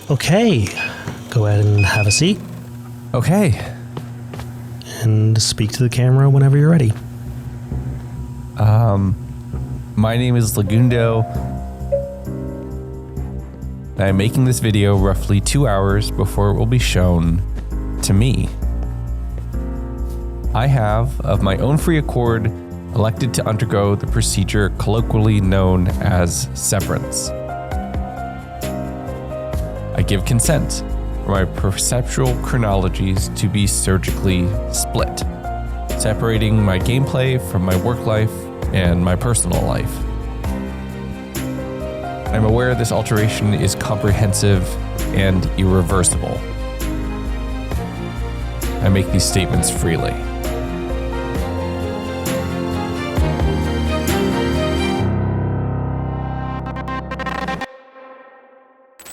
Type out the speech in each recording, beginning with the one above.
Okay, go ahead and have a seat. Okay. And speak to the camera whenever you're ready. My name is Legundo. I'm making this video roughly 2 hours before it will be shown to me. I have, of my own free accord, elected to undergo the procedure colloquially known as severance. I give consent for my perceptual chronologies to be surgically split, separating my gameplay from my work life and my personal life. I'm aware this alteration is comprehensive and irreversible. I make these statements freely.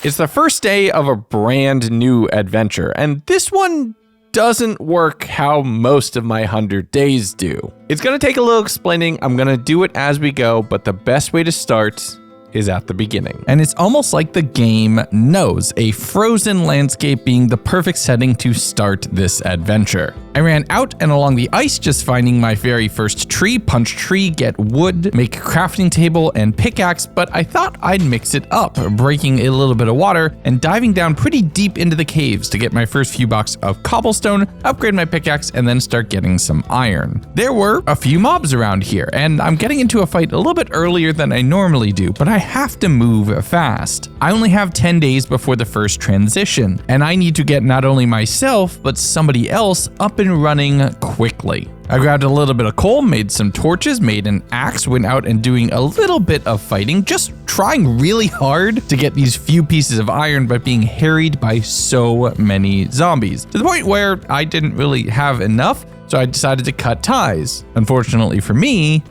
It's the first day of a brand new adventure, and this one doesn't work how most of my 100 days do. It's gonna take a little explaining. I'm gonna do it as we go, but the best way to start is at the beginning. And it's almost like the game knows, a frozen landscape being the perfect setting to start this adventure. I ran out and along the ice, just finding my very first tree, punch tree, get wood, make a crafting table and pickaxe, but I thought I'd mix it up, breaking a little bit of water and diving down pretty deep into the caves to get my first few blocks of cobblestone, upgrade my pickaxe, and then start getting some iron. There were a few mobs around here, and I'm getting into a fight a little bit earlier than I normally do, but I have to move fast. I only have 10 days before the first transition, and I need to get not only myself, but somebody else up and running quickly. I grabbed a little bit of coal, made some torches, made an axe, went out and doing a little bit of fighting, just trying really hard to get these few pieces of iron, but being harried by so many zombies, to the point where I didn't really have enough, so I decided to cut ties. Unfortunately for me,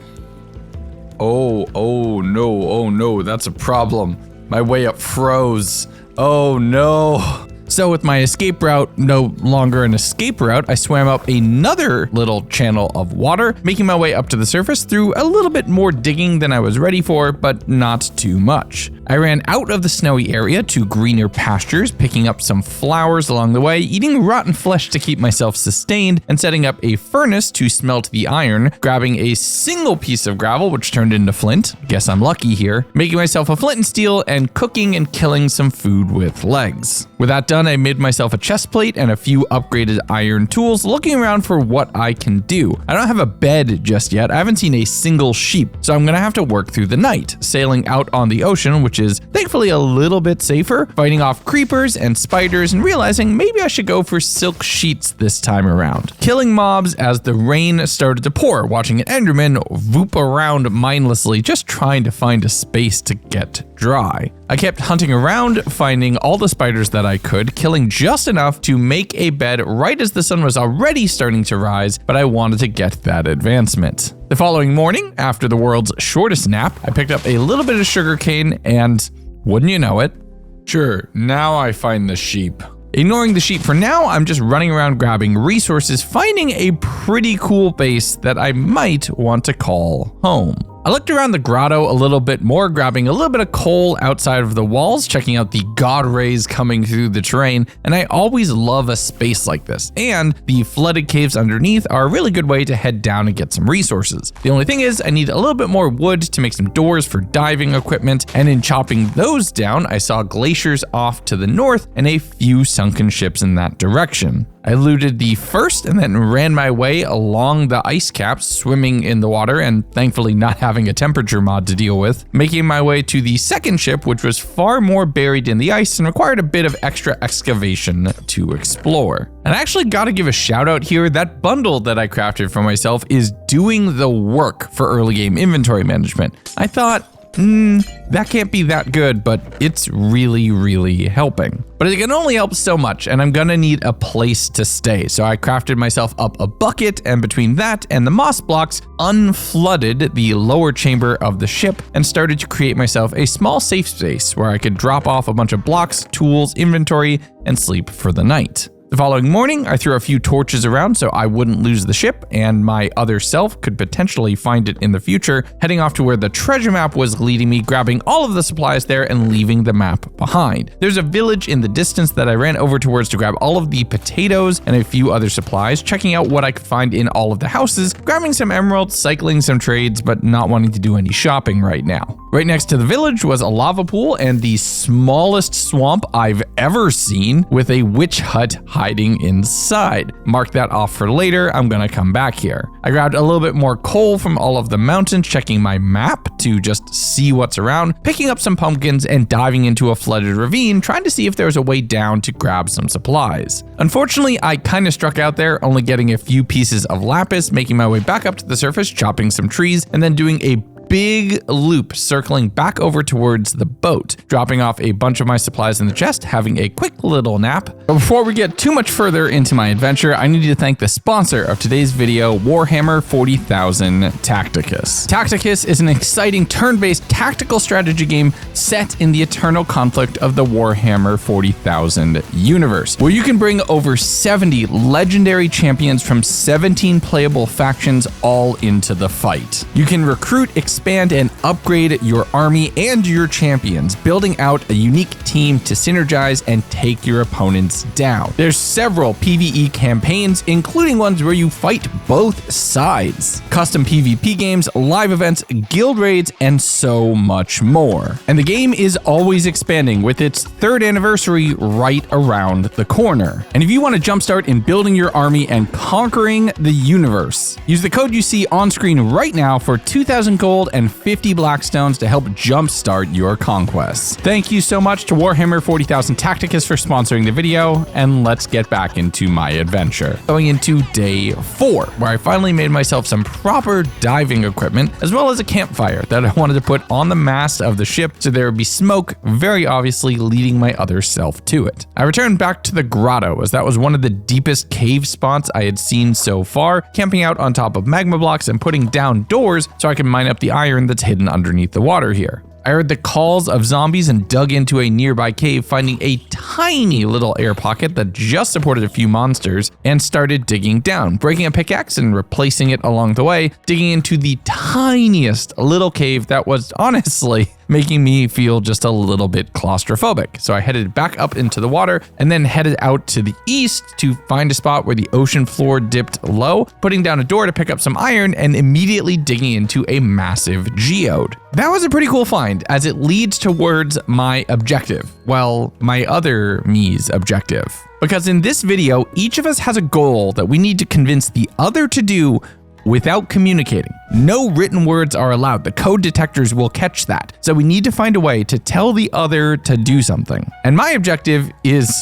Oh no, that's a problem. My way up froze. Oh no. So with my escape route no longer an escape route, I swam up another little channel of water, making my way up to the surface through a little bit more digging than I was ready for, but not too much. I ran out of the snowy area to greener pastures, picking up some flowers along the way, eating rotten flesh to keep myself sustained, and setting up a furnace to smelt the iron, grabbing a single piece of gravel, which turned into flint. Guess I'm lucky here. Making myself a flint and steel, and cooking and killing some food with legs. With that done, I made myself a chest plate and a few upgraded iron tools, looking around for what I can do. I don't have a bed just yet. I haven't seen a single sheep, so I'm gonna have to work through the night, sailing out on the ocean, which is thankfully a little bit safer, fighting off creepers and spiders, and realizing maybe I should go for silk sheets this time around. Killing mobs as the rain started to pour, watching an enderman whoop around mindlessly, just trying to find a space to get dry. I kept hunting around, finding all the spiders that I could, killing just enough to make a bed right as the sun was already starting to rise, but I wanted to get that advancement. The following morning, after the world's shortest nap, I picked up a little bit of sugarcane and, wouldn't you know it, sure, now I find the sheep. Ignoring the sheep for now, I'm just running around grabbing resources, finding a pretty cool base that I might want to call home. I looked around the grotto a little bit more, grabbing a little bit of coal outside of the walls, checking out the god rays coming through the terrain, and I always love a space like this, and the flooded caves underneath are a really good way to head down and get some resources. The only thing is, I need a little bit more wood to make some doors for diving equipment, and in chopping those down, I saw glaciers off to the north and a few sunken ships in that direction. I looted the first and then ran my way along the ice caps, swimming in the water and thankfully not having a temperature mod to deal with, making my way to the second ship, which was far more buried in the ice and required a bit of extra excavation to explore. And I actually gotta give a shout out here, that bundle that I crafted for myself is doing the work for early game inventory management. I thought, that can't be that good, but it's really helping. But it can only help so much, and I'm gonna need a place to stay. So I crafted myself up a bucket, and between that and the moss blocks, unflooded the lower chamber of the ship and started to create myself a small safe space where I could drop off a bunch of blocks, tools, inventory, and sleep for the night. The following morning, I threw a few torches around so I wouldn't lose the ship and my other self could potentially find it in the future, heading off to where the treasure map was leading me, grabbing all of the supplies there and leaving the map behind. There's a village in the distance that I ran over towards to grab all of the potatoes and a few other supplies, checking out what I could find in all of the houses, grabbing some emeralds, cycling some trades, but not wanting to do any shopping right now. Right next to the village was a lava pool and the smallest swamp I've ever seen, with a witch hut hiding inside. Mark that off for later, I'm gonna come back here. I grabbed a little bit more coal from all of the mountains, checking my map to just see what's around, picking up some pumpkins and diving into a flooded ravine, trying to see if there was a way down to grab some supplies. Unfortunately, I kind of struck out there, only getting a few pieces of lapis, making my way back up to the surface, chopping some trees, and then doing a big loop circling back over towards the boat, dropping off a bunch of my supplies in the chest, having a quick little nap. But before we get too much further into my adventure, I need to thank the sponsor of today's video, Warhammer 40,000 Tacticus. Tacticus is an exciting turn-based tactical strategy game set in the eternal conflict of the Warhammer 40,000 universe, where you can bring over 70 legendary champions from 17 playable factions all into the fight. You can recruit, expand and upgrade your army and your champions, building out a unique team to synergize and take your opponents down. There's several PvE campaigns, including ones where you fight both sides, custom PvP games, live events, guild raids, and so much more. And the game is always expanding, with its 3rd anniversary right around the corner. And if you want to jumpstart in building your army and conquering the universe, use the code you see on screen right now for 2,000 gold and 50 blackstones to help jumpstart your conquests. Thank you so much to Warhammer 40,000 Tacticus for sponsoring the video, and let's get back into my adventure. Going into day 4, where I finally made myself some proper diving equipment, as well as a campfire that I wanted to put on the mast of the ship so there would be smoke, very obviously leading my other self to it. I returned back to the grotto, as that was one of the deepest cave spots I had seen so far, camping out on top of magma blocks and putting down doors so I could mine up the iron that's hidden underneath the water here. I heard the calls of zombies and dug into a nearby cave, finding a tiny little air pocket that just supported a few monsters, and started digging down, breaking a pickaxe and replacing it along the way, digging into the tiniest little cave that was honestly making me feel just a little bit claustrophobic. So I headed back up into the water and then headed out to the east to find a spot where the ocean floor dipped low, putting down a door to pick up some iron and immediately digging into a massive geode. That was a pretty cool find, as it leads towards my objective. Well, my other me's objective. Because in this video, each of us has a goal that we need to convince the other to do without communicating. No written words are allowed. The code detectors will catch that. So we need to find a way to tell the other to do something. And my objective is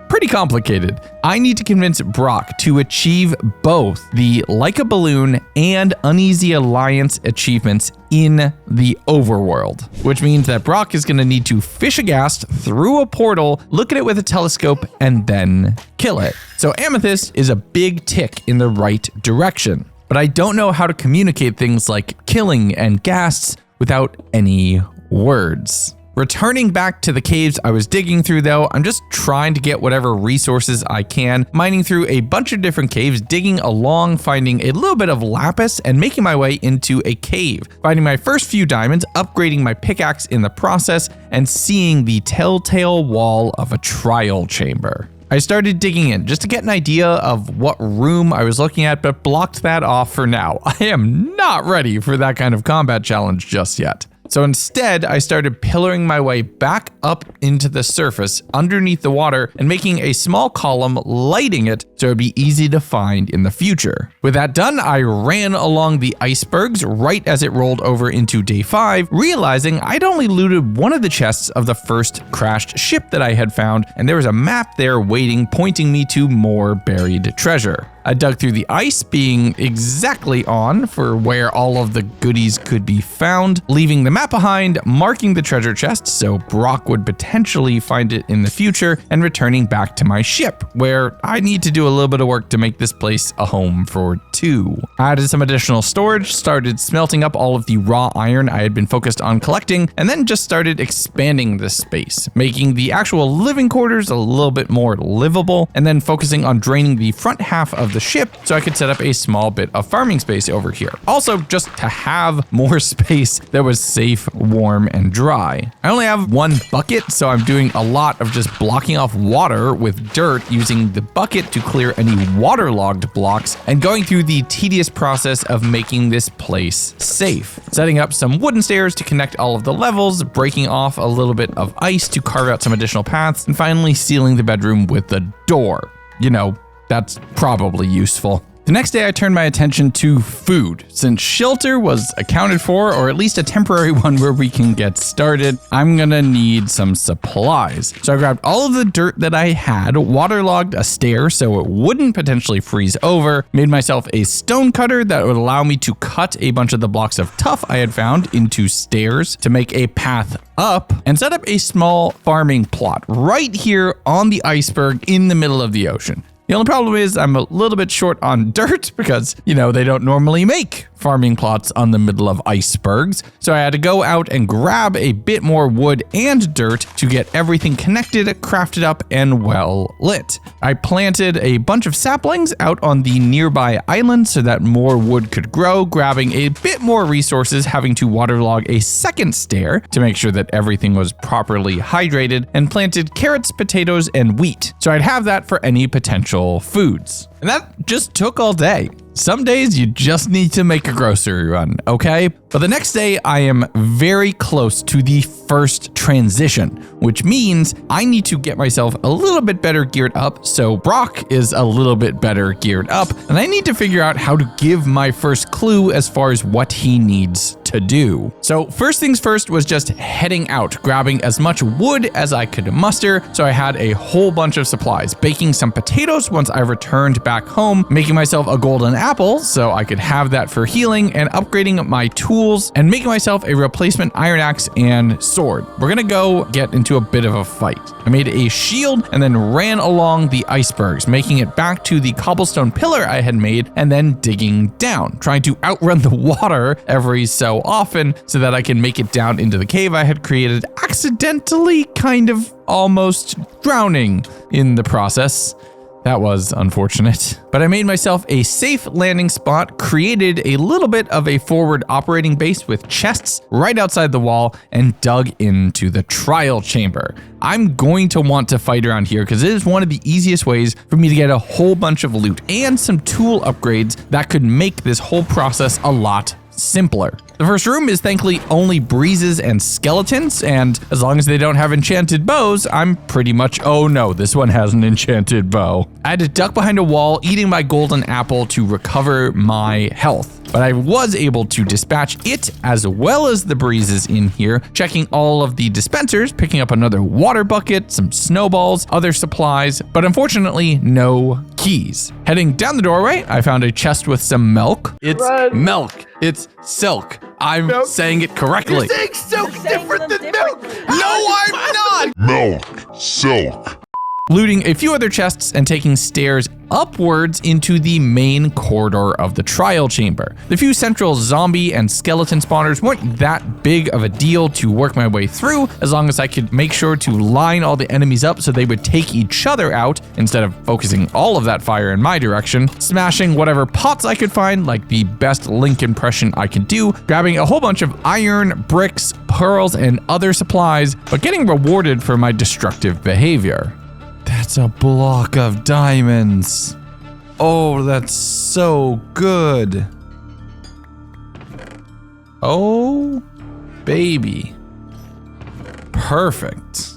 pretty complicated. I need to convince Brock to achieve both the Like a Balloon and Uneasy Alliance achievements in the overworld, which means that Brock is going to need to fish a ghast through a portal, look at it with a telescope, and then kill it. So Amethyst is a big tick in the right direction. But I don't know how to communicate things like killing and ghasts without any words. Returning back to the caves I was digging through though, I'm just trying to get whatever resources I can, mining through a bunch of different caves, digging along, finding a little bit of lapis, and making my way into a cave, finding my first few diamonds, upgrading my pickaxe in the process, and seeing the telltale wall of a trial chamber. I started digging in just to get an idea of what room I was looking at, but blocked that off for now. I am not ready for that kind of combat challenge just yet. So instead, I started pillaring my way back up into the surface underneath the water and making a small column, lighting it so it'd be easy to find in the future. With that done, I ran along the icebergs right as it rolled over into day 5, realizing I'd only looted one of the chests of the first crashed ship that I had found, and there was a map there waiting, pointing me to more buried treasure. I dug through the ice, being exactly on for where all of the goodies could be found, leaving the map behind, marking the treasure chest so Brock would potentially find it in the future, and returning back to my ship, where I need to do a little bit of work to make this place a home for 2. I added some additional storage, started smelting up all of the raw iron I had been focused on collecting, and then just started expanding this space, making the actual living quarters a little bit more livable, and then focusing on draining the front half of the ship so I could set up a small bit of farming space over here. Also, just to have more space that was safe, warm, and dry. I only have 1 bucket, so I'm doing a lot of just blocking off water with dirt, using the bucket to clear any waterlogged blocks, and going through the tedious process of making this place safe. Setting up some wooden stairs to connect all of the levels, breaking off a little bit of ice to carve out some additional paths, and finally sealing the bedroom with a door. You know, that's probably useful. The next day I turned my attention to food. Since shelter was accounted for, or at least a temporary one where we can get started, I'm gonna need some supplies. So I grabbed all of the dirt that I had, waterlogged a stair so it wouldn't potentially freeze over, made myself a stone cutter that would allow me to cut a bunch of the blocks of tuff I had found into stairs to make a path up, and set up a small farming plot right here on the iceberg in the middle of the ocean. The only problem is I'm a little bit short on dirt because, you know, they don't normally make farming plots on the middle of icebergs. So I had to go out and grab a bit more wood and dirt to get everything connected, crafted up, and well lit. I planted a bunch of saplings out on the nearby island so that more wood could grow, grabbing a bit more resources, having to waterlog a second stair to make sure that everything was properly hydrated, and planted carrots, potatoes, and wheat. So I'd have that for any potential foods. And that just took all day. Some days you just need to make a grocery run, okay? But the next day I am very close to the first transition, which means I need to get myself a little bit better geared up. So Brock is a little bit better geared up, and I need to figure out how to give my first clue as far as what he needs to do. So first things first was just heading out, grabbing as much wood as I could muster. So I had a whole bunch of supplies, baking some potatoes once I returned back home, making myself a golden apple so I could have that for healing, and upgrading my tools, and making myself a replacement iron axe and sword. We're gonna go get into a bit of a fight. I made a shield and then ran along the icebergs, making it back to the cobblestone pillar I had made, and then digging down, trying to outrun the water every so often so that I can make it down into the cave I had created, accidentally kind of almost drowning in the process. That was unfortunate. But I made myself a safe landing spot, created a little bit of a forward operating base with chests right outside the wall, and dug into the trial chamber. I'm going to want to fight around here because it is one of the easiest ways for me to get a whole bunch of loot and some tool upgrades that could make this whole process a lot simpler. The first room is thankfully only breezes and skeletons, and as long as they don't have enchanted bows, I'm pretty much, oh no, this one has an enchanted bow. I had to duck behind a wall, eating my golden apple to recover my health. But I was able to dispatch it as well as the breezes in here, checking all of the dispensers, picking up another water bucket, some snowballs, other supplies, but unfortunately no keys. Heading down the doorway, I found a chest with some milk. It's milk. It's silk. I'm saying it correctly. You're saying silk different than milk. No, I'm not. Milk, silk. Looting a few other chests and taking stairs upwards into the main corridor of the trial chamber. The few central zombie and skeleton spawners weren't that big of a deal to work my way through, as long as I could make sure to line all the enemies up so they would take each other out instead of focusing all of that fire in my direction, smashing whatever pots I could find, like the best Link impression I could do, grabbing a whole bunch of iron, bricks, pearls, and other supplies, but getting rewarded for my destructive behavior. That's a block of diamonds. Oh, that's so good. Oh, baby. Perfect.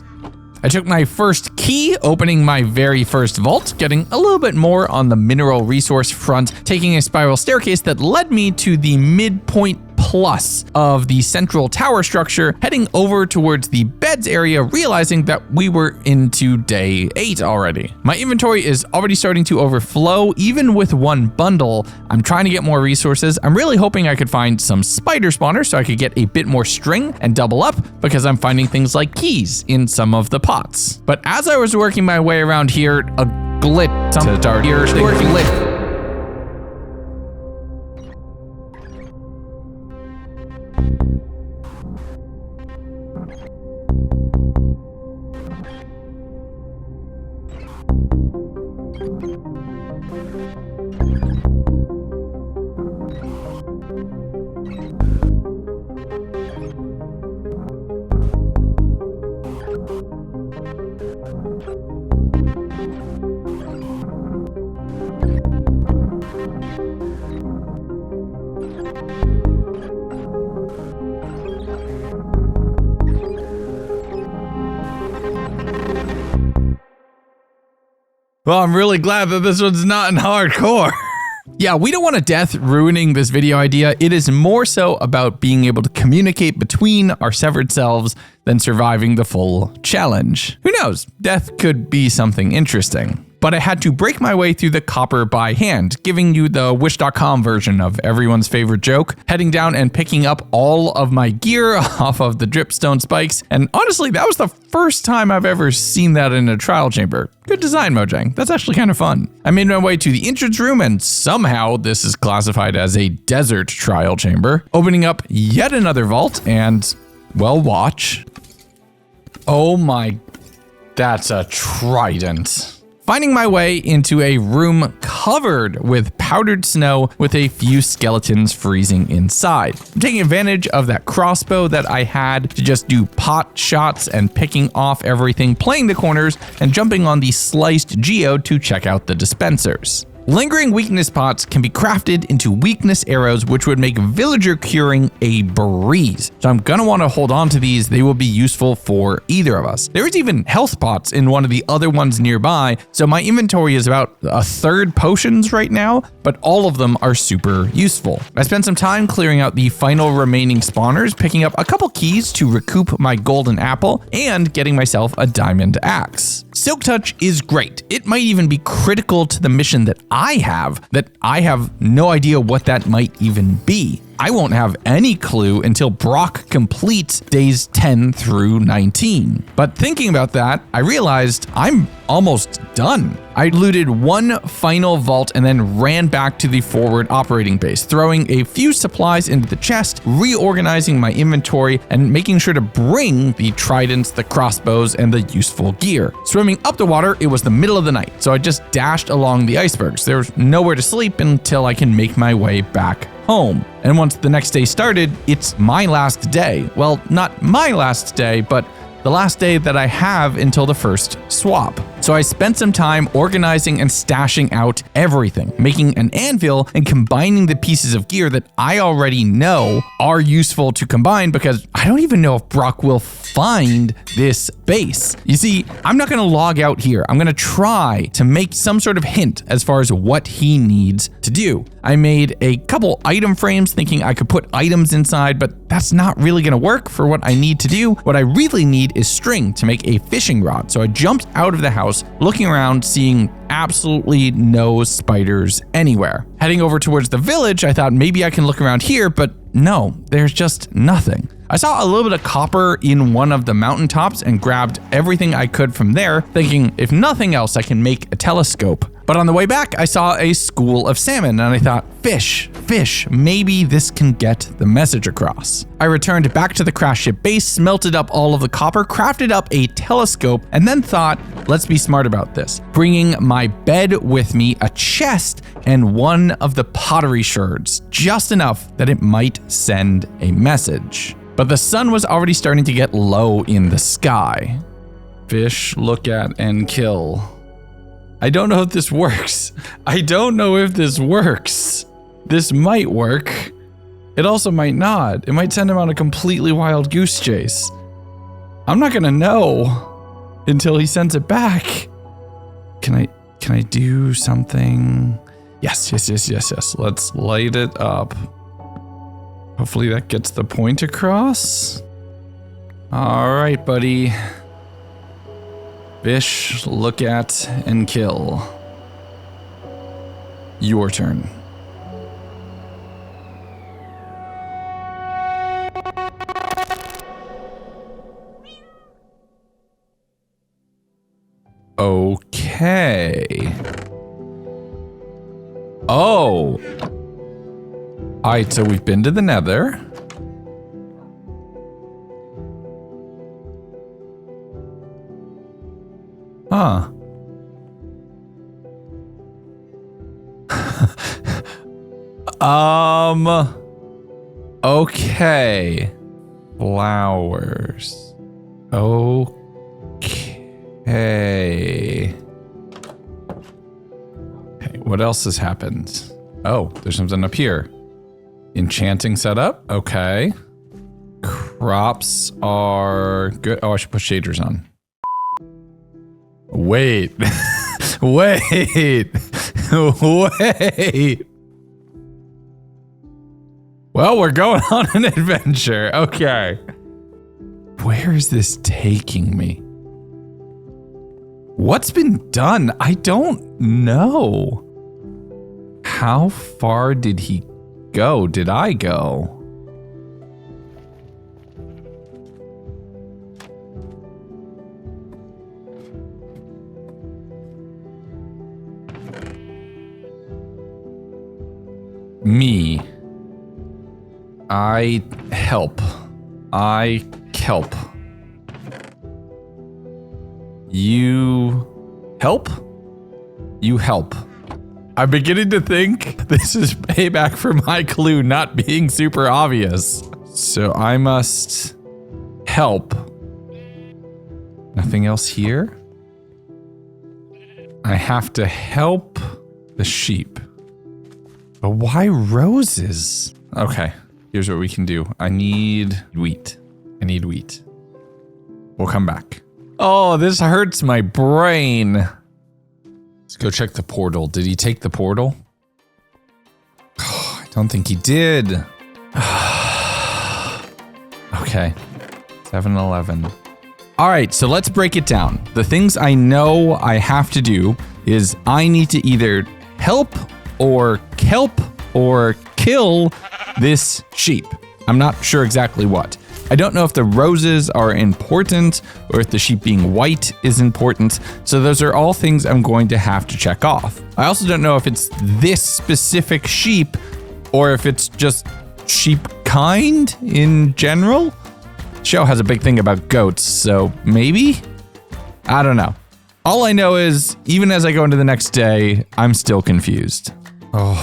I took my first key, opening my very first vault, getting a little bit more on the mineral resource front, taking a spiral staircase that led me to the midpoint plus of the central tower structure, heading over towards the beds area, realizing that we were into day 8 already. My inventory is already starting to overflow, even with one bundle. I'm trying to get more resources. I'm really hoping I could find some spider spawners so I could get a bit more string and double up, because I'm finding things like keys in some of the pots. But as I was working my way around here, a glit to start here. Glit. Well, I'm really glad that this one's not in hardcore. Yeah, we don't want a death ruining this video idea. It is more so about being able to communicate between our severed selves than surviving the full challenge. Who knows? Death could be something interesting. But I had to break my way through the copper by hand, giving you the wish.com version of everyone's favorite joke, heading down and picking up all of my gear off of the dripstone spikes. And honestly, that was the first time I've ever seen that in a trial chamber. Good design, Mojang. That's actually kind of fun. I made my way to the entrance room, and somehow this is classified as a desert trial chamber, opening up yet another vault, and, well, watch. Oh my, that's a trident. Finding my way into a room covered with powdered snow with a few skeletons freezing inside. I'm taking advantage of that crossbow that I had to just do pot shots and picking off everything, playing the corners, and jumping on the sliced geode to check out the dispensers. Lingering weakness pots can be crafted into weakness arrows, which would make villager curing a breeze. So I'm gonna want to hold on to these. They will be useful for either of us. There is even health pots in one of the other ones nearby, so my inventory is about a third potions right now, but all of them are super useful. I spent some time clearing out the final remaining spawners, picking up a couple keys to recoup my golden apple, and getting myself a diamond axe. Silk Touch is great. It might even be critical to the mission that I have no idea what that might even be. I won't have any clue until Brock completes days 10 through 19. But thinking about that, I realized I'm almost done. I looted one final vault and then ran back to the forward operating base, throwing a few supplies into the chest, reorganizing my inventory, and making sure to bring the tridents, the crossbows, and the useful gear. Swimming up the water, it was the middle of the night, so I just dashed along the icebergs. There was nowhere to sleep until I can make my way back home. And once the next day started, it's my last day. Well, not my last day, but the last day that I have until the first swap. So I spent some time organizing and stashing out everything, making an anvil and combining the pieces of gear that I already know are useful to combine, because I don't even know if Brock will find this base. You see, I'm not going to log out here. I'm going to try to make some sort of hint as far as what he needs to do. I made a couple item frames thinking I could put items inside, but that's not really going to work for what I need to do. What I really need is string to make a fishing rod. So I jumped out of the house, looking around, seeing absolutely no spiders anywhere. Heading over towards the village, I thought maybe I can look around here, but no, there's just nothing. I saw a little bit of copper in one of the mountaintops and grabbed everything I could from there, thinking if nothing else, I can make a telescope. But on the way back, I saw a school of salmon and I thought, fish, maybe this can get the message across. I returned back to the crash ship base, smelted up all of the copper, crafted up a telescope, and then thought, let's be smart about this. Bringing my bed with me, a chest, and one of the pottery shards, just enough that it might send a message. But the sun was already starting to get low in the sky. Fish, look at, and kill. I don't know if this works. This might work. It also might not. It might send him on a completely wild goose chase. I'm not gonna know until he sends it back. Can I do something? Yes. Let's light it up. Hopefully that gets the point across. All right, buddy. Fish, look at, and kill. Your turn. Okay. Okay. Oh. All right, so we've been to the Nether. Huh. Okay. Flowers. Okay. Okay, what else has happened? Oh, there's something up here. Enchanting setup. Okay. Crops are good. Oh, I should put shaders on. Wait. Wait. Wait. Well, we're going on an adventure. Okay. Where is this taking me? What's been done? I don't know. How far did he go? Did I go? Me. I help. I kelp. You help? You help. I'm beginning to think this is payback for my clue not being super obvious. So I must help. Nothing else here? I have to help the sheep. But why roses? Okay, here's what we can do. I need wheat. I need wheat. We'll come back. Oh, this hurts my brain. Let's go check the portal. Did he take the portal? Oh, I don't think he did. Okay, 7-Eleven. All right, so let's break it down. The things I know I have to do is I need to either help or kelp or kill this sheep. I'm not sure exactly what. I don't know if the roses are important or if the sheep being white is important. So those are all things I'm going to have to check off. I also don't know if it's this specific sheep or if it's just sheep kind in general. The show has a big thing about goats, so maybe? I don't know. All I know is even as I go into the next day, I'm still confused. Oh,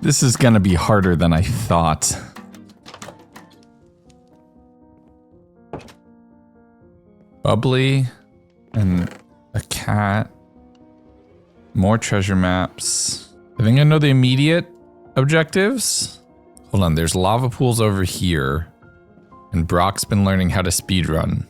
this is gonna be harder than I thought. Bubbly and a cat. More treasure maps. I think I know the immediate objectives. Hold on, there's lava pools over here. And Brock's been learning how to speedrun.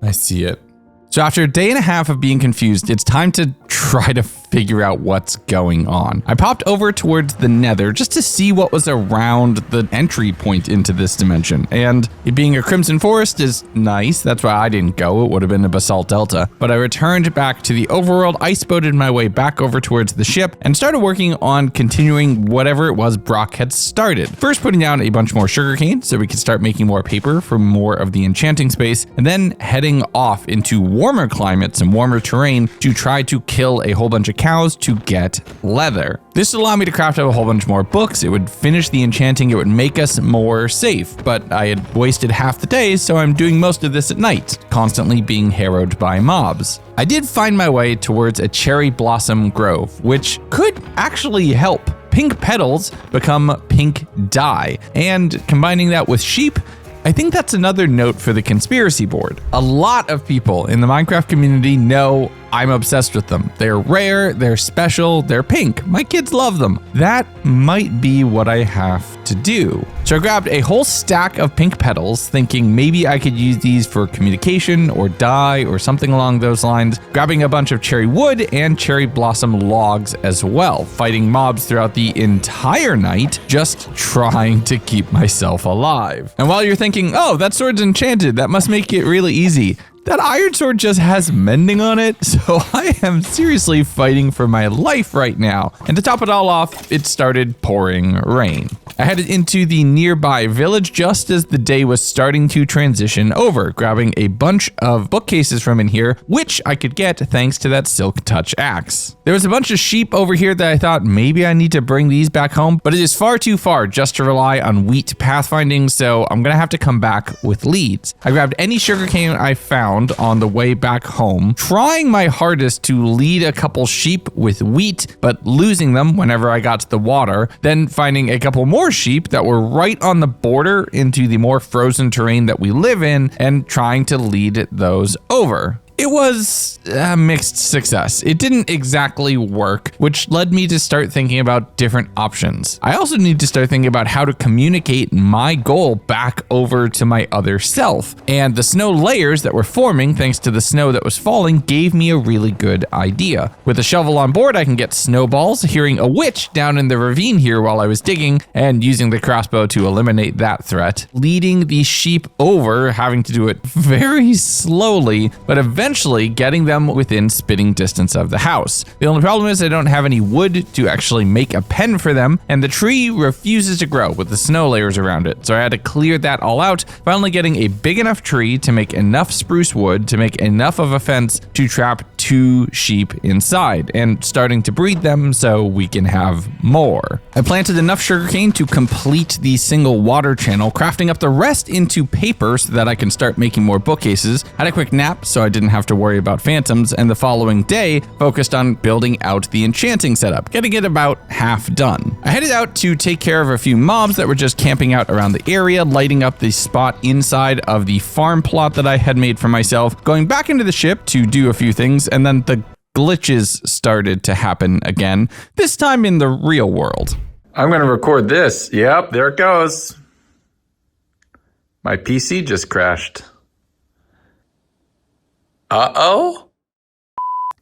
I see it. So after a day and a half of being confused, it's time to try to figure out what's going on. I popped over towards the Nether just to see what was around the entry point into this dimension. And it being a crimson forest is nice. That's why I didn't go. It would have been a basalt delta. But I returned back to the overworld, iceboated my way back over towards the ship, and started working on continuing whatever it was Brock had started. First putting down a bunch more sugarcane so we could start making more paper for more of the enchanting space, and then heading off into warmer climates and warmer terrain to try to kill a whole bunch of cows to get leather. This would allow me to craft up a whole bunch more books. It would finish the enchanting. It would make us more safe, but I had wasted half the day, so I'm doing most of this at night, constantly being harrowed by mobs. I did find my way towards a cherry blossom grove, which could actually help pink petals become pink dye, and combining that with sheep, I think that's another note for the conspiracy board. A lot of people in the Minecraft community know I'm obsessed with them. They're rare, they're special, they're pink. My kids love them. That might be what I have to do. So I grabbed a whole stack of pink petals, thinking maybe I could use these for communication or dye or something along those lines, grabbing a bunch of cherry wood and cherry blossom logs as well, fighting mobs throughout the entire night, just trying to keep myself alive. And while you're thinking, oh, that sword's enchanted, that must make it really easy. that iron sword just has mending on it, so I am seriously fighting for my life right now. And to top it all off, it started pouring rain. I headed into the nearby village just as the day was starting to transition over, grabbing a bunch of bookcases from in here, which I could get thanks to that silk touch axe. There was a bunch of sheep over here that I thought maybe I need to bring these back home, but it is far too far just to rely on wheat pathfinding, so I'm gonna have to come back with leads. I grabbed any sugarcane I found on the way back home, trying my hardest to lead a couple sheep with wheat, but losing them whenever I got to the water, then finding a couple more sheep that were right on the border into the more frozen terrain that we live in and trying to lead those over. It was a mixed success. It didn't exactly work, which led me to start thinking about different options. I also need to start thinking about how to communicate my goal back over to my other self. And the snow layers that were forming thanks to the snow that was falling gave me a really good idea. With a shovel on board, I can get snowballs, hearing a witch down in the ravine here while I was digging, and using the crossbow to eliminate that threat. Leading the sheep over, having to do it very slowly, but eventually getting them within spitting distance of the house. The only problem is I don't have any wood to actually make a pen for them, and the tree refuses to grow with the snow layers around it. So I had to clear that all out, finally getting a big enough tree to make enough spruce wood to make enough of a fence to trap 2 sheep inside, and starting to breed them so we can have more. I planted enough sugarcane to complete the single water channel, crafting up the rest into paper so that I can start making more bookcases. Had a quick nap so I didn't have to worry about phantoms, and the following day focused on building out the enchanting setup, getting it about half done. I headed out to take care of a few mobs that were just camping out around the area, lighting up the spot inside of the farm plot that I had made for myself, going back into the ship to do a few things, and then the glitches started to happen again, this time in the real world. I'm gonna record this. Yep, there it goes. My PC just crashed. Uh-oh?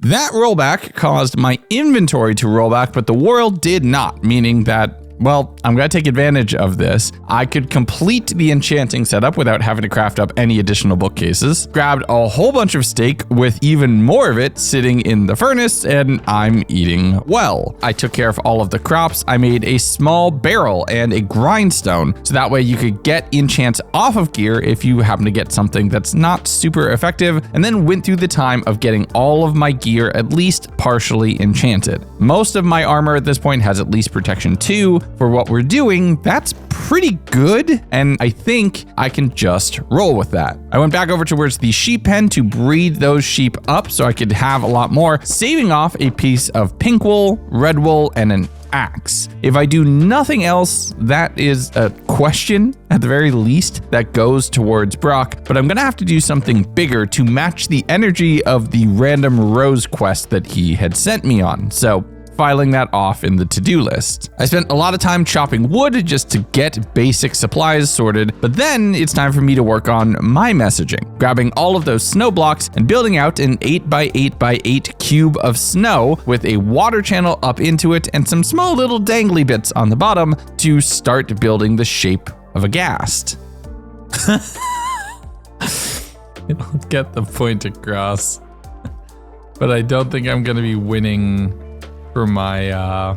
That rollback caused my inventory to roll back, but the world did not, meaning that, well, I'm gonna take advantage of this. I could complete the enchanting setup without having to craft up any additional bookcases. Grabbed a whole bunch of steak with even more of it sitting in the furnace, and I'm eating well. I took care of all of the crops. I made a small barrel and a grindstone, so that way you could get enchants off of gear if you happen to get something that's not super effective, and then went through the time of getting all of my gear at least partially enchanted. Most of my armor at this point has at least protection 2. For what we're doing, that's pretty good, and I think I can just roll with that. I went back over towards the sheep pen to breed those sheep up so I could have a lot more, saving off a piece of pink wool, red wool, and an axe. If I do nothing else, that is a question, at the very least, that goes towards Brock, but I'm gonna have to do something bigger to match the energy of the random rose quest that he had sent me on. So filing that off in the to-do list. I spent a lot of time chopping wood just to get basic supplies sorted, but then it's time for me to work on my messaging, grabbing all of those snow blocks and building out an 8x8x8 cube of snow with a water channel up into it and some small little dangly bits on the bottom to start building the shape of a ghast. I don't get the point across, but I don't think I'm gonna be winning for my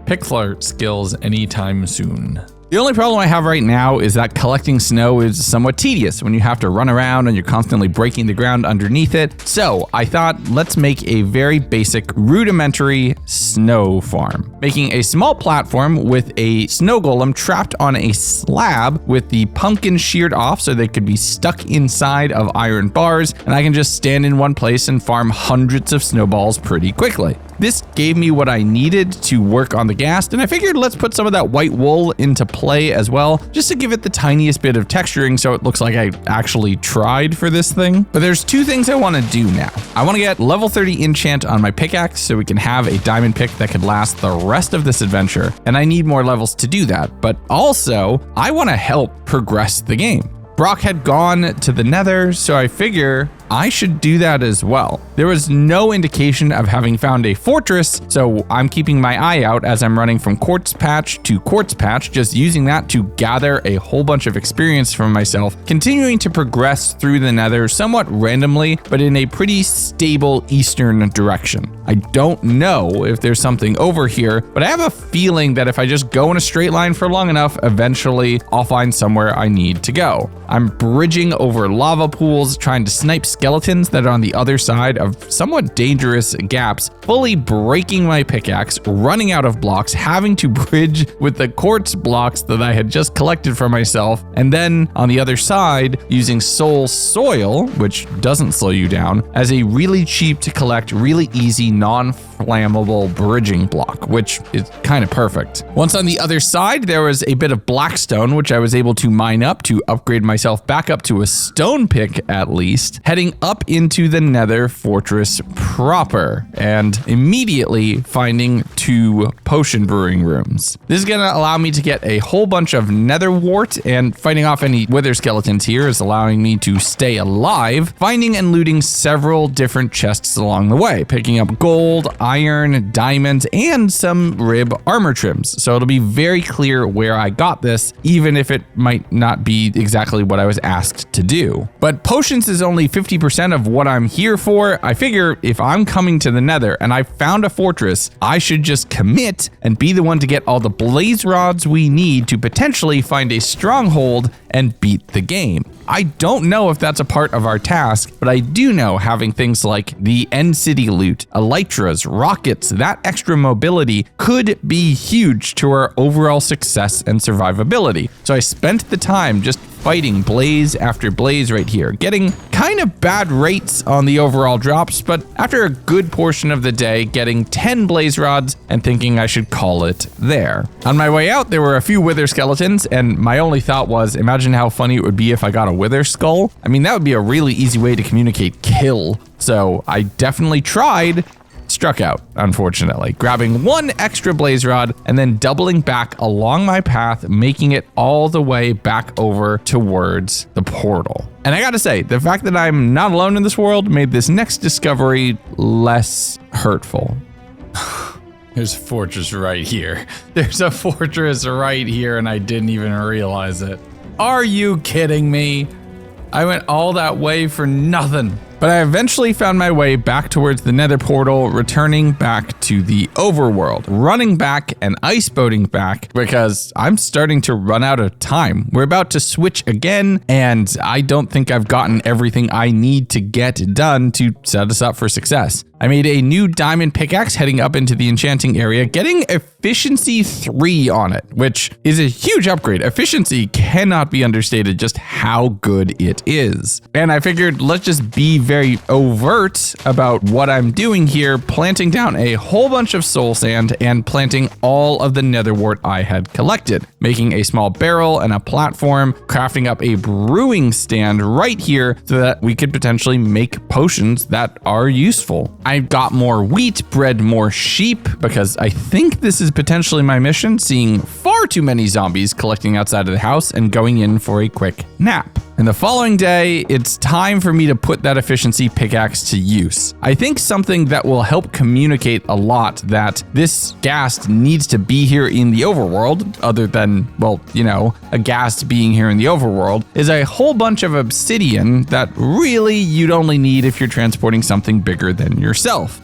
pickler skills anytime soon. The only problem I have right now is that collecting snow is somewhat tedious when you have to run around and you're constantly breaking the ground underneath it. So I thought, let's make a very basic rudimentary snow farm. Making a small platform with a snow golem trapped on a slab with the pumpkin sheared off so they could be stuck inside of iron bars, and I can just stand in one place and farm hundreds of snowballs pretty quickly. This gave me what I needed to work on the ghast, and I figured let's put some of that white wool into play as well, just to give it the tiniest bit of texturing so it looks like I actually tried for this thing. But there's 2 things I want to do now. I want to get level 30 enchant on my pickaxe so we can have a diamond pick that could last the rest of this adventure, and I need more levels to do that, but also I want to help progress the game. Brock had gone to the nether, so I figure I should do that as well. There was no indication of having found a fortress, so I'm keeping my eye out as I'm running from quartz patch to quartz patch, just using that to gather a whole bunch of experience from myself, continuing to progress through the nether somewhat randomly, but in a pretty stable eastern direction. I don't know if there's something over here, but I have a feeling that if I just go in a straight line for long enough, eventually I'll find somewhere I need to go. I'm bridging over lava pools, trying to snipe skeletons that are on the other side of somewhat dangerous gaps, fully breaking my pickaxe, running out of blocks, having to bridge with the quartz blocks that I had just collected for myself, and then on the other side, using soul soil, which doesn't slow you down, as a really cheap to collect, really easy, non-flammable bridging block, which is kind of perfect. Once on the other side, there was a bit of blackstone, which I was able to mine up to upgrade myself back up to a stone pick at least, heading up into the nether fortress proper, and immediately finding 2 potion brewing rooms. This is gonna allow me to get a whole bunch of nether wart, and fighting off any wither skeletons here is allowing me to stay alive, finding and looting several different chests along the way, picking up gold, iron, diamonds, and some rib armor trims. So it'll be very clear where I got this, even if it might not be exactly what I was asked to do. But potions is only 50% of what I'm here for. I figure if I'm coming to the nether and I found a fortress, I should just commit and be the one to get all the blaze rods we need to potentially find a stronghold and beat the game. I don't know if that's a part of our task, but I do know having things like the end city loot, elytras, rockets, that extra mobility could be huge to our overall success and survivability. So I spent the time just fighting blaze after blaze right here, getting kind of bad rates on the overall drops, but after a good portion of the day, getting 10 blaze rods and thinking I should call it there. On my way out, there were a few wither skeletons, and my only thought was, imagine how funny it would be if I got a wither skull. I mean, that would be a really easy way to communicate kill. So I definitely tried, struck out, unfortunately, grabbing 1 extra blaze rod and then doubling back along my path, making it all the way back over towards the portal. And I gotta say, the fact that I'm not alone in this world made this next discovery less hurtful. There's a fortress right here. There's a fortress right here, and I didn't even realize it. Are you kidding me? I went all that way for nothing. But I eventually found my way back towards the nether portal, returning back to the overworld, running back and iceboating back because I'm starting to run out of time. We're about to switch again, and I don't think I've gotten everything I need to get done to set us up for success. I made a new diamond pickaxe heading up into the enchanting area, getting efficiency 3 on it, which is a huge upgrade. Efficiency cannot be understated just how good it is. And I figured let's just be very overt about what I'm doing here, planting down a whole bunch of soul sand and planting all of the nether wart I had collected, making a small barrel and a platform, crafting up a brewing stand right here so that we could potentially make potions that are useful. I got more wheat, bred more sheep, because I think this is potentially my mission, seeing far too many zombies collecting outside of the house and going in for a quick nap. And the following day, it's time for me to put that efficiency pickaxe to use. I think something that will help communicate a lot that this ghast needs to be here in the overworld, other than, well, you know, a ghast being here in the overworld, is a whole bunch of obsidian that really you'd only need if you're transporting something bigger than yourself.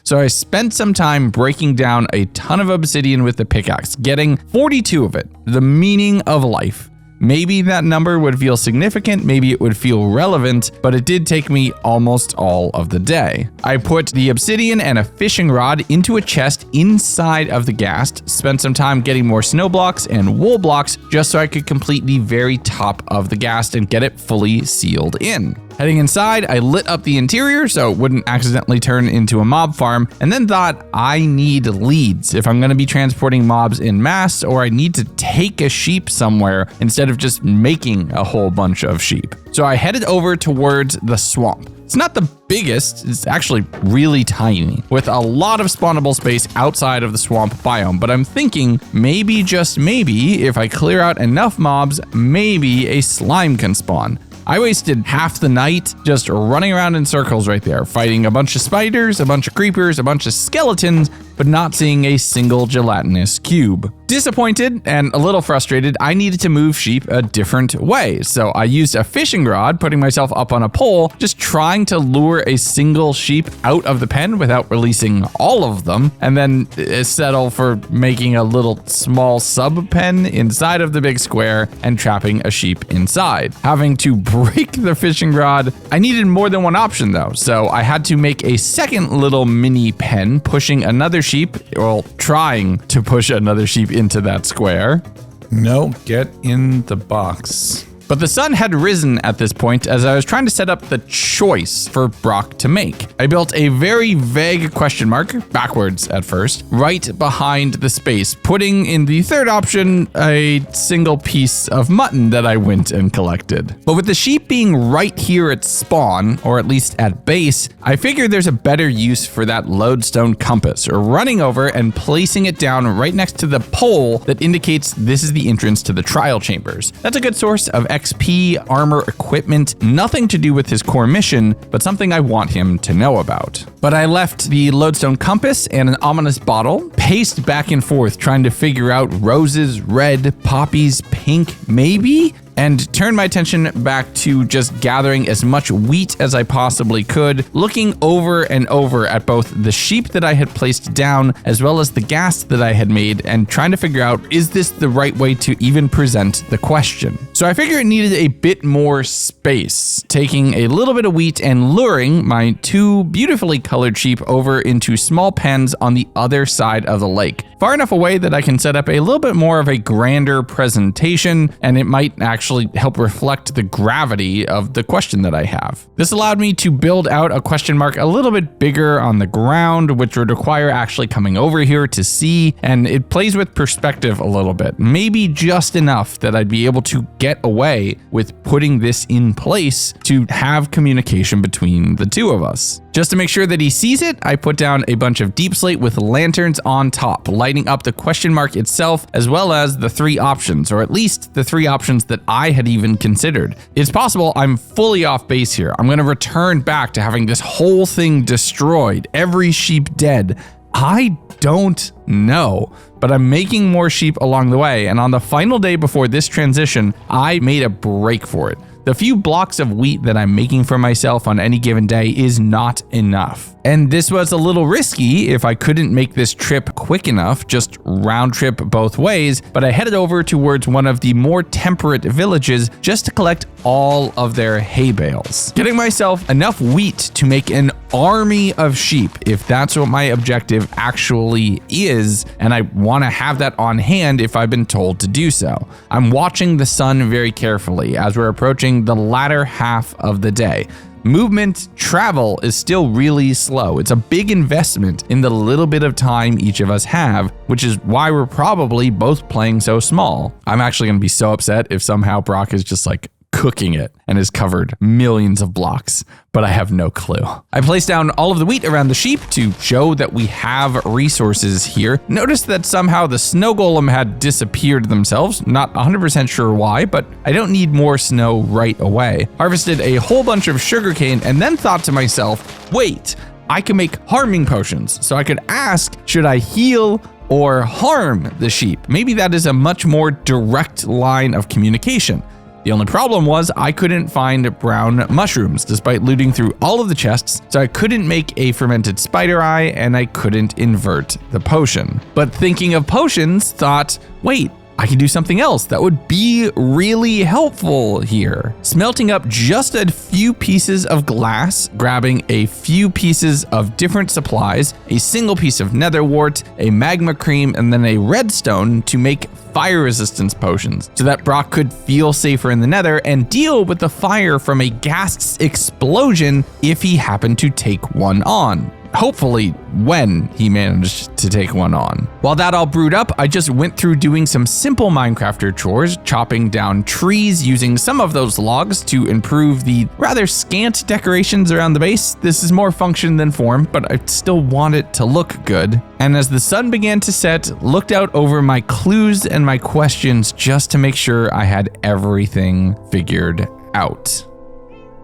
So I spent some time breaking down a ton of obsidian with the pickaxe, getting 42 of it, the meaning of life. Maybe that number would feel significant, maybe it would feel relevant, but it did take me almost all of the day. I put the obsidian and a fishing rod into a chest inside of the ghast, spent some time getting more snow blocks and wool blocks just so I could complete the very top of the ghast and get it fully sealed in. Heading inside, I lit up the interior so it wouldn't accidentally turn into a mob farm, and then thought I need leads if I'm going to be transporting mobs in mass, or I need to take a sheep somewhere instead of just making a whole bunch of sheep. So I headed over towards the swamp. It's not the biggest, it's actually really tiny, with a lot of spawnable space outside of the swamp biome, but I'm thinking maybe, just maybe, if I clear out enough mobs, maybe a slime can spawn. I wasted half the night just running around in circles right there, fighting a bunch of spiders, a bunch of creepers, a bunch of skeletons, but not seeing a single gelatinous cube. Disappointed and a little frustrated, I needed to move sheep a different way. So I used a fishing rod, putting myself up on a pole, just trying to lure a single sheep out of the pen without releasing all of them, and then settle for making a little small sub pen inside of the big square and trapping a sheep inside. Having to break the fishing rod, I needed more than one option though, so I had to make a second little mini pen, pushing another sheep, well, trying to push another sheep into that square. No, get in the box. But the sun had risen at this point as I was trying to set up the choice for Brock to make. I built a very vague question mark, backwards at first, right behind the space, putting in the third option a single piece of mutton that I went and collected. But with the sheep being right here at spawn, or at least at base, I figured there's a better use for that lodestone compass, or running over and placing it down right next to the pole that indicates this is the entrance to the trial chambers. That's a good source of XP, armor, equipment, nothing to do with his core mission, but something I want him to know about. But I left the lodestone compass and an ominous bottle, paced back and forth trying to figure out roses, red, poppies, pink, maybe? And turned my attention back to just gathering as much wheat as I possibly could, looking over and over at both the sheep that I had placed down as well as the gas that I had made, and trying to figure out, is this the right way to even present the question? So I figured it needed a bit more space, taking a little bit of wheat and luring my two beautifully colored sheep over into small pens on the other side of the lake, far enough away that I can set up a little bit more of a grander presentation, and it might actually help reflect the gravity of the question that I have. This allowed me to build out a question mark a little bit bigger on the ground, which would require actually coming over here to see, and it plays with perspective a little bit, maybe just enough that I'd be able to get away with putting this in place to have communication between the two of us. Just to make sure that he sees it, I put down a bunch of deep slate with lanterns on top, lighting up the question mark itself, as well as the three options, or at least the three options that I had even considered. It's possible I'm fully off base here. I'm going to return back to having this whole thing destroyed, every sheep dead. I don't know, but I'm making more sheep along the way, and on the final day before this transition, I made a break for it. The few blocks of wheat that I'm making for myself on any given day is not enough. And this was a little risky if I couldn't make this trip quick enough, just round trip both ways, but I headed over towards one of the more temperate villages just to collect all of their hay bales. Getting myself enough wheat to make an army of sheep, if that's what my objective actually is, and I want to have that on hand if I've been told to do so. I'm watching the sun very carefully as we're approaching the latter half of the day. Movement, travel is still really slow. It's a big investment in the little bit of time each of us have, which is why we're probably both playing so small. I'm actually going to be so upset if somehow Brock is just like cooking it and has covered millions of blocks, but I have no clue. I placed down all of the wheat around the sheep to show that we have resources here. Noticed that somehow the snow golem had disappeared themselves. Not 100% sure why, but I don't need more snow right away. Harvested a whole bunch of sugarcane and then thought to myself, wait, I can make harming potions. So I could ask, should I heal or harm the sheep? Maybe that is a much more direct line of communication. The only problem was I couldn't find brown mushrooms despite looting through all of the chests, so I couldn't make a fermented spider eye and I couldn't invert the potion. But thinking of potions, thought, wait, I can do something else that would be really helpful here. Smelting up just a few pieces of glass, grabbing a few pieces of different supplies, a single piece of nether wart, a magma cream, and then a redstone to make fire resistance potions so that Brock could feel safer in the nether and deal with the fire from a gas explosion if he happened to take one on. Hopefully when he managed to take one on. While that all brewed up, I just went through doing some simple Minecrafter chores, chopping down trees, using some of those logs to improve the rather scant decorations around the base. This is more function than form, but I still want it to look good. And as the sun began to set, looked out over my clues and my questions just to make sure I had everything figured out.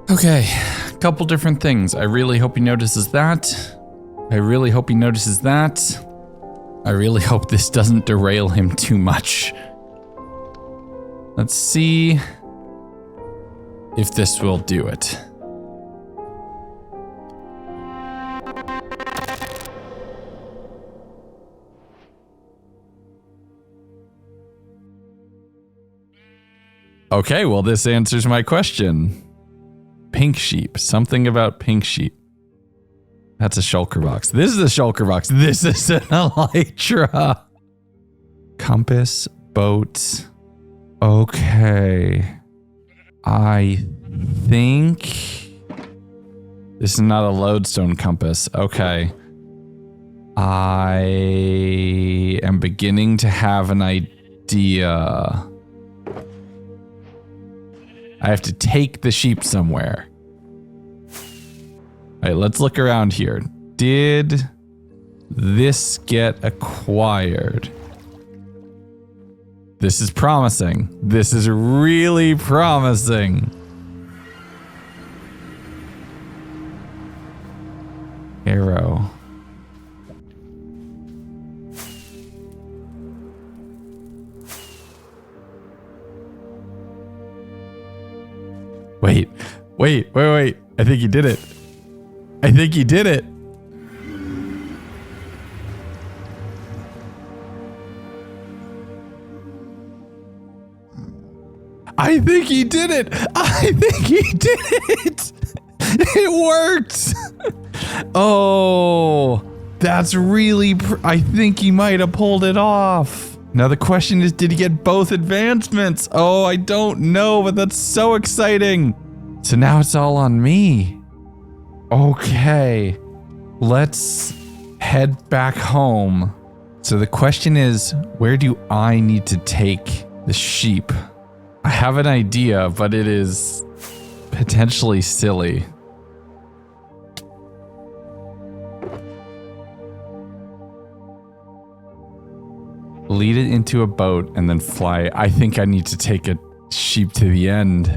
Okay, a couple different things. I really hope he notices that. I really hope he notices that. I really hope this doesn't derail him too much. Let's see if this will do it. Okay, well, this answers my question. Pink sheep. Something about pink sheep. That's a shulker box. This is a shulker box. This is an elytra. Compass, boat. Okay. I think this is not a lodestone compass. Okay. I am beginning to have an idea. I have to take the sheep somewhere. All right, let's look around here. Did this get acquired? This is promising. This is really promising. Arrow. Wait. I think he did it. I think he did it. I think he did it. I think he did it. It worked. Oh, that's really, I think he might have pulled it off. Now the question is, did he get both advancements? Oh, I don't know, but that's so exciting. So now it's all on me. Okay, let's head back home. So the question is, where do I need to take the sheep? I have an idea, but it is potentially silly. Lead it into a boat and then fly. I think I need to take a sheep to the end.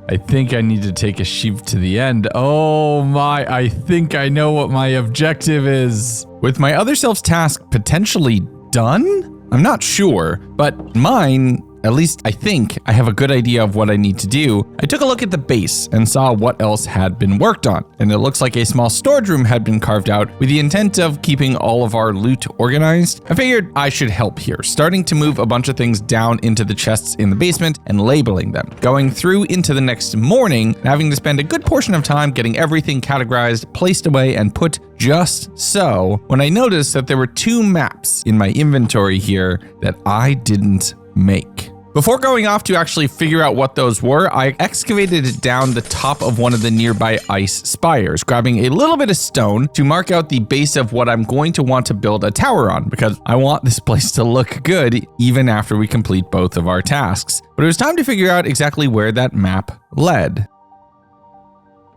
I think I need to take a sheep to the end. Oh my, I think I know what my objective is. With my other self's task potentially done? I'm not sure, but mine, at least I think I have a good idea of what I need to do. I took a look at the base and saw what else had been worked on, and it looks like a small storage room had been carved out with the intent of keeping all of our loot organized. I figured I should help here, starting to move a bunch of things down into the chests in the basement and labeling them, going through into the next morning and having to spend a good portion of time getting everything categorized, placed away, and put just so, when I noticed that there were 2 maps in my inventory here that I didn't make. Before going off to actually figure out what those were, I excavated it down the top of one of the nearby ice spires, grabbing a little bit of stone to mark out the base of what I'm going to want to build a tower on, because I want this place to look good even after we complete both of our tasks. But it was time to figure out exactly where that map led.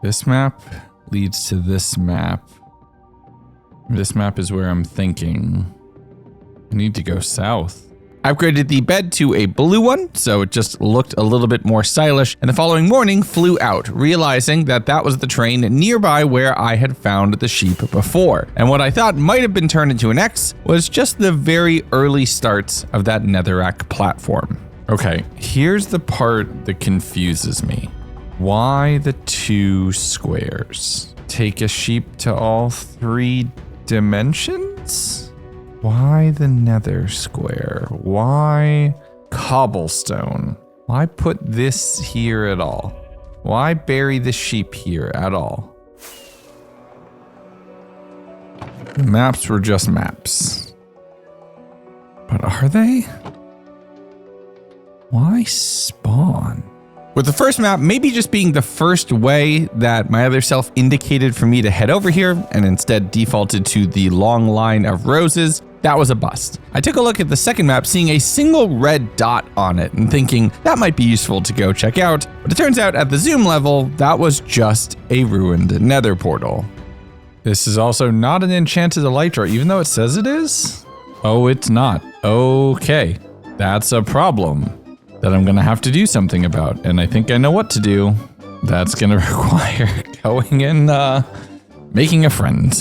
This map leads to this map. This map is where I'm thinking. I need to go south. I upgraded the bed to a blue one, so it just looked a little bit more stylish, and the following morning flew out, realizing that that was the train nearby where I had found the sheep before. And what I thought might have been turned into an X was just the very early starts of that netherrack platform. Okay, here's the part that confuses me. Why the 2 squares? Take a sheep to all 3 dimensions? Why the nether square? Why cobblestone? Why put this here at all? Why bury the sheep here at all? The maps were just maps. But are they? Why spawn? With the first map maybe just being the first way that my other self indicated for me to head over here and instead defaulted to the long line of roses, that was a bust. I took a look at the second map, seeing a single red dot on it and thinking that might be useful to go check out, but it turns out at the zoom level, that was just a ruined nether portal. This is also not an enchanted elytra, even though it says it is? Oh, it's not. Okay, that's a problem that I'm gonna have to do something about, and I think I know what to do. That's gonna require going and making a friend.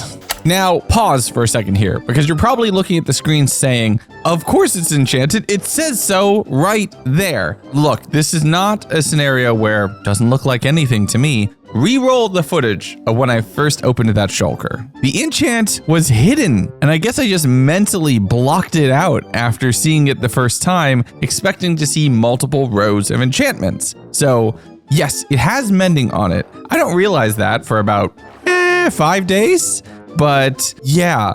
Now, pause for a second here, because you're probably looking at the screen saying, of course it's enchanted, it says so right there. Look, this is not a scenario where it doesn't look like anything to me. Reroll the footage of when I first opened that shulker. The enchant was hidden, and I guess I just mentally blocked it out after seeing it the first time, expecting to see multiple rows of enchantments. So yes, it has mending on it. I don't realize that for about 5 days. But yeah,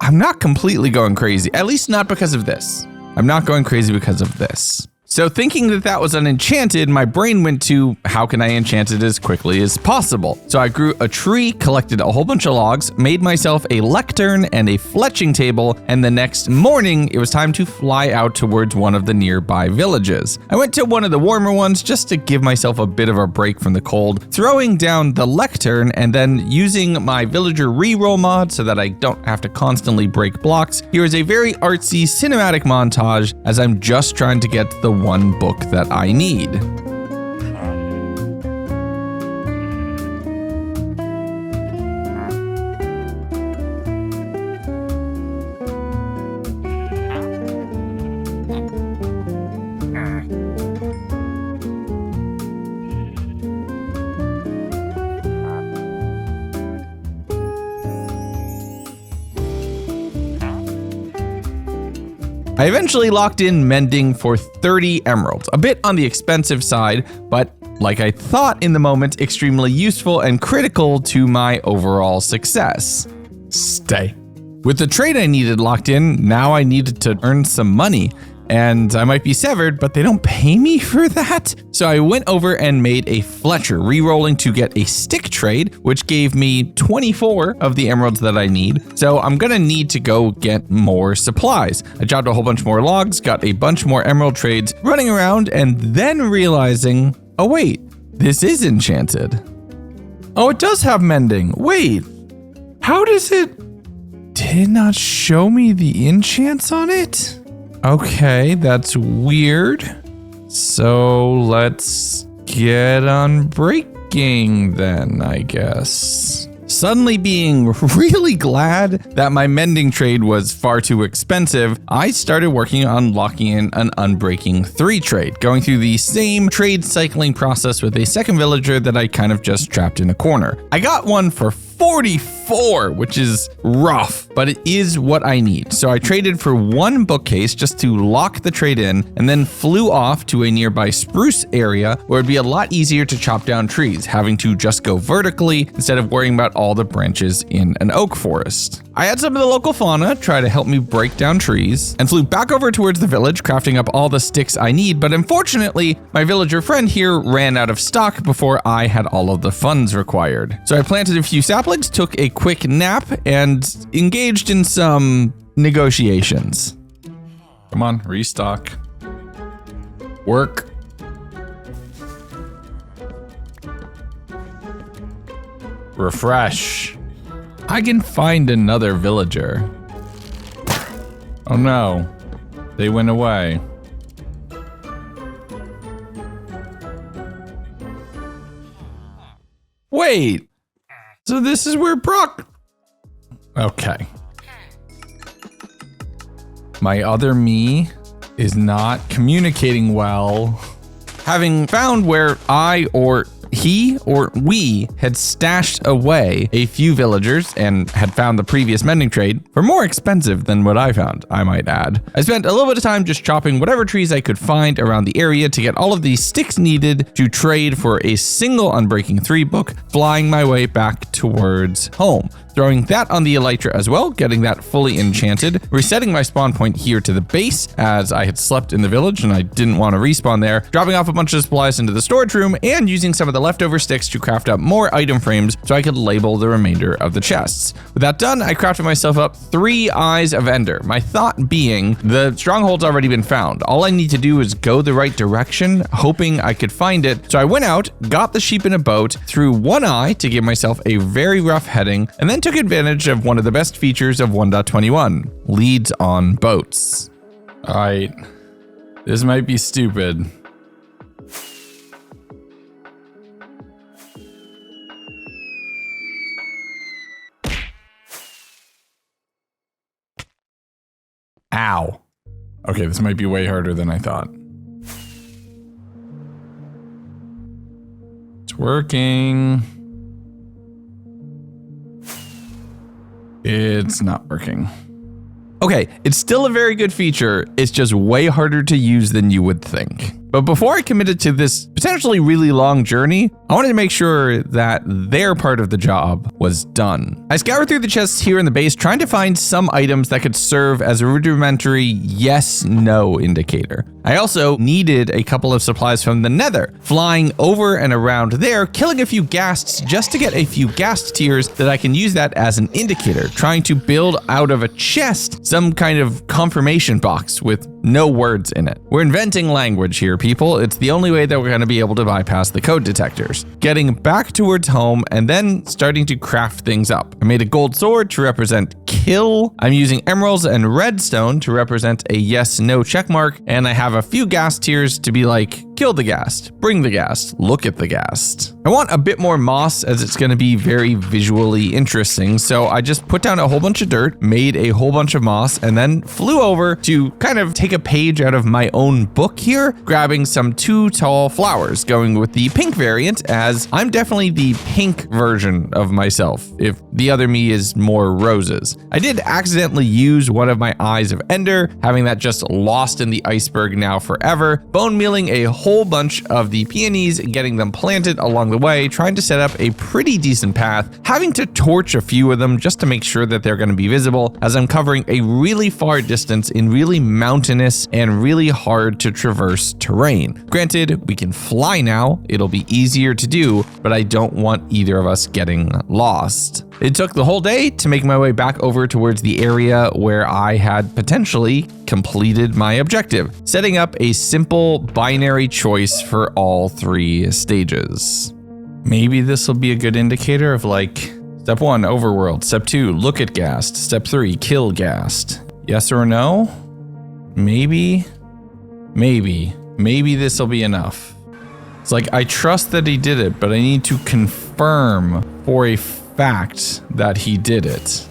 I'm not completely going crazy, at least not because of this. I'm not going crazy because of this. So thinking that that was unenchanted, my brain went to how can I enchant it as quickly as possible? So I grew a tree, collected a whole bunch of logs, made myself a lectern and a fletching table, and the next morning it was time to fly out towards one of the nearby villages. I went to one of the warmer ones just to give myself a bit of a break from the cold, throwing down the lectern and then using my villager reroll mod so that I don't have to constantly break blocks. Here is a very artsy cinematic montage as I'm just trying to get the one book that I need. I eventually locked in mending for 30 emeralds, a bit on the expensive side, but like I thought in the moment, extremely useful and critical to my overall success. Stay. With the trade I needed locked in, now I needed to earn some money. And I might be severed, but they don't pay me for that. So I went over and made a Fletcher, re-rolling to get a stick trade, which gave me 24 of the emeralds that I need. So I'm gonna need to go get more supplies. I chopped a whole bunch more logs, got a bunch more emerald trades, running around and then realizing, oh wait, this is enchanted. Oh, it does have mending. Wait, how does it? Did it not show me the enchants on it? Okay, that's weird. So let's get on breaking then, I guess. Suddenly being really glad that my mending trade was far too expensive, I started working on locking in an unbreaking 3 trade, going through the same trade cycling process with a second villager that I kind of just trapped in a corner. I got one for 44, which is rough, but it is what I need. So I traded for 1 bookcase just to lock the trade in, and then flew off to a nearby spruce area where it'd be a lot easier to chop down trees, having to just go vertically instead of worrying about all the branches in an oak forest. I had some of the local fauna try to help me break down trees, and flew back over towards the village, crafting up all the sticks I need, but unfortunately, my villager friend here ran out of stock before I had all of the funds required. So I planted a few saplings, took a quick nap, and engaged in some negotiations. Come on, restock. Work. Refresh. I can find another villager. Oh no, they went away. Wait, so this is where Brock... Okay. My other me is not communicating well. Having found where I or he or we had stashed away a few villagers and had found the previous mending trade for more expensive than what I found, I might add. I spent a little bit of time just chopping whatever trees I could find around the area to get all of the sticks needed to trade for a single Unbreaking 3 book, flying my way back towards home. Throwing that on the elytra as well, getting that fully enchanted, resetting my spawn point here to the base as I had slept in the village and I didn't want to respawn there, dropping off a bunch of supplies into the storage room and using some of the leftover sticks to craft up more item frames so I could label the remainder of the chests. With that done, I crafted myself up 3 Eyes of Ender, my thought being the stronghold's already been found. All I need to do is go the right direction, hoping I could find it. So I went out, got the sheep in a boat, threw 1 eye to give myself a very rough heading, and then took advantage of one of the best features of 1.21, leads on boats. All right, this might be stupid. Ow. Okay, this might be way harder than I thought. It's working. It's not working. Okay, it's still a very good feature, it's just way harder to use than you would think. But before I committed to this potentially really long journey, I wanted to make sure that their part of the job was done. I scoured through the chests here in the base, trying to find some items that could serve as a rudimentary yes/no indicator. I also needed a couple of supplies from the nether, flying over and around there, killing a few ghasts just to get a few ghast tears that I can use that as an indicator, trying to build out of a chest some kind of confirmation box with no words in it. We're inventing language here, people. It's the only way that we're going to be able to bypass the code detectors. Getting back towards home and then starting to craft things up. I made a gold sword to represent kill. I'm using emeralds and redstone to represent a yes/no checkmark. And I have a few ghast tears to be like, kill the ghast, bring the ghast, look at the ghast. I want a bit more moss as it's going to be very visually interesting. So I just put down a whole bunch of dirt, made a whole bunch of moss, and then flew over to kind of take a page out of my own book here, grabbing some 2 tall flowers, going with the pink variant as I'm definitely the pink version of myself, if the other me is more roses. I did accidentally use one of my Eyes of Ender, having that just lost in the iceberg now forever, bone mealing a whole bunch of the peonies, getting them planted along the way, trying to set up a pretty decent path, having to torch a few of them just to make sure that they're going to be visible as I'm covering a really far distance in really mountainous and really hard to traverse terrain. Granted, we can fly now, it'll be easier to do, but I don't want either of us getting lost. It took the whole day to make my way back over towards the area where I had potentially completed my objective, setting up a simple binary choice for all 3 stages. Maybe this will be a good indicator of like, step 1, overworld. Step 2, look at ghast. Step 3, kill ghast. Yes or no? Maybe this will be enough. It's like, I trust that he did it, but I need to confirm for a fact that he did it.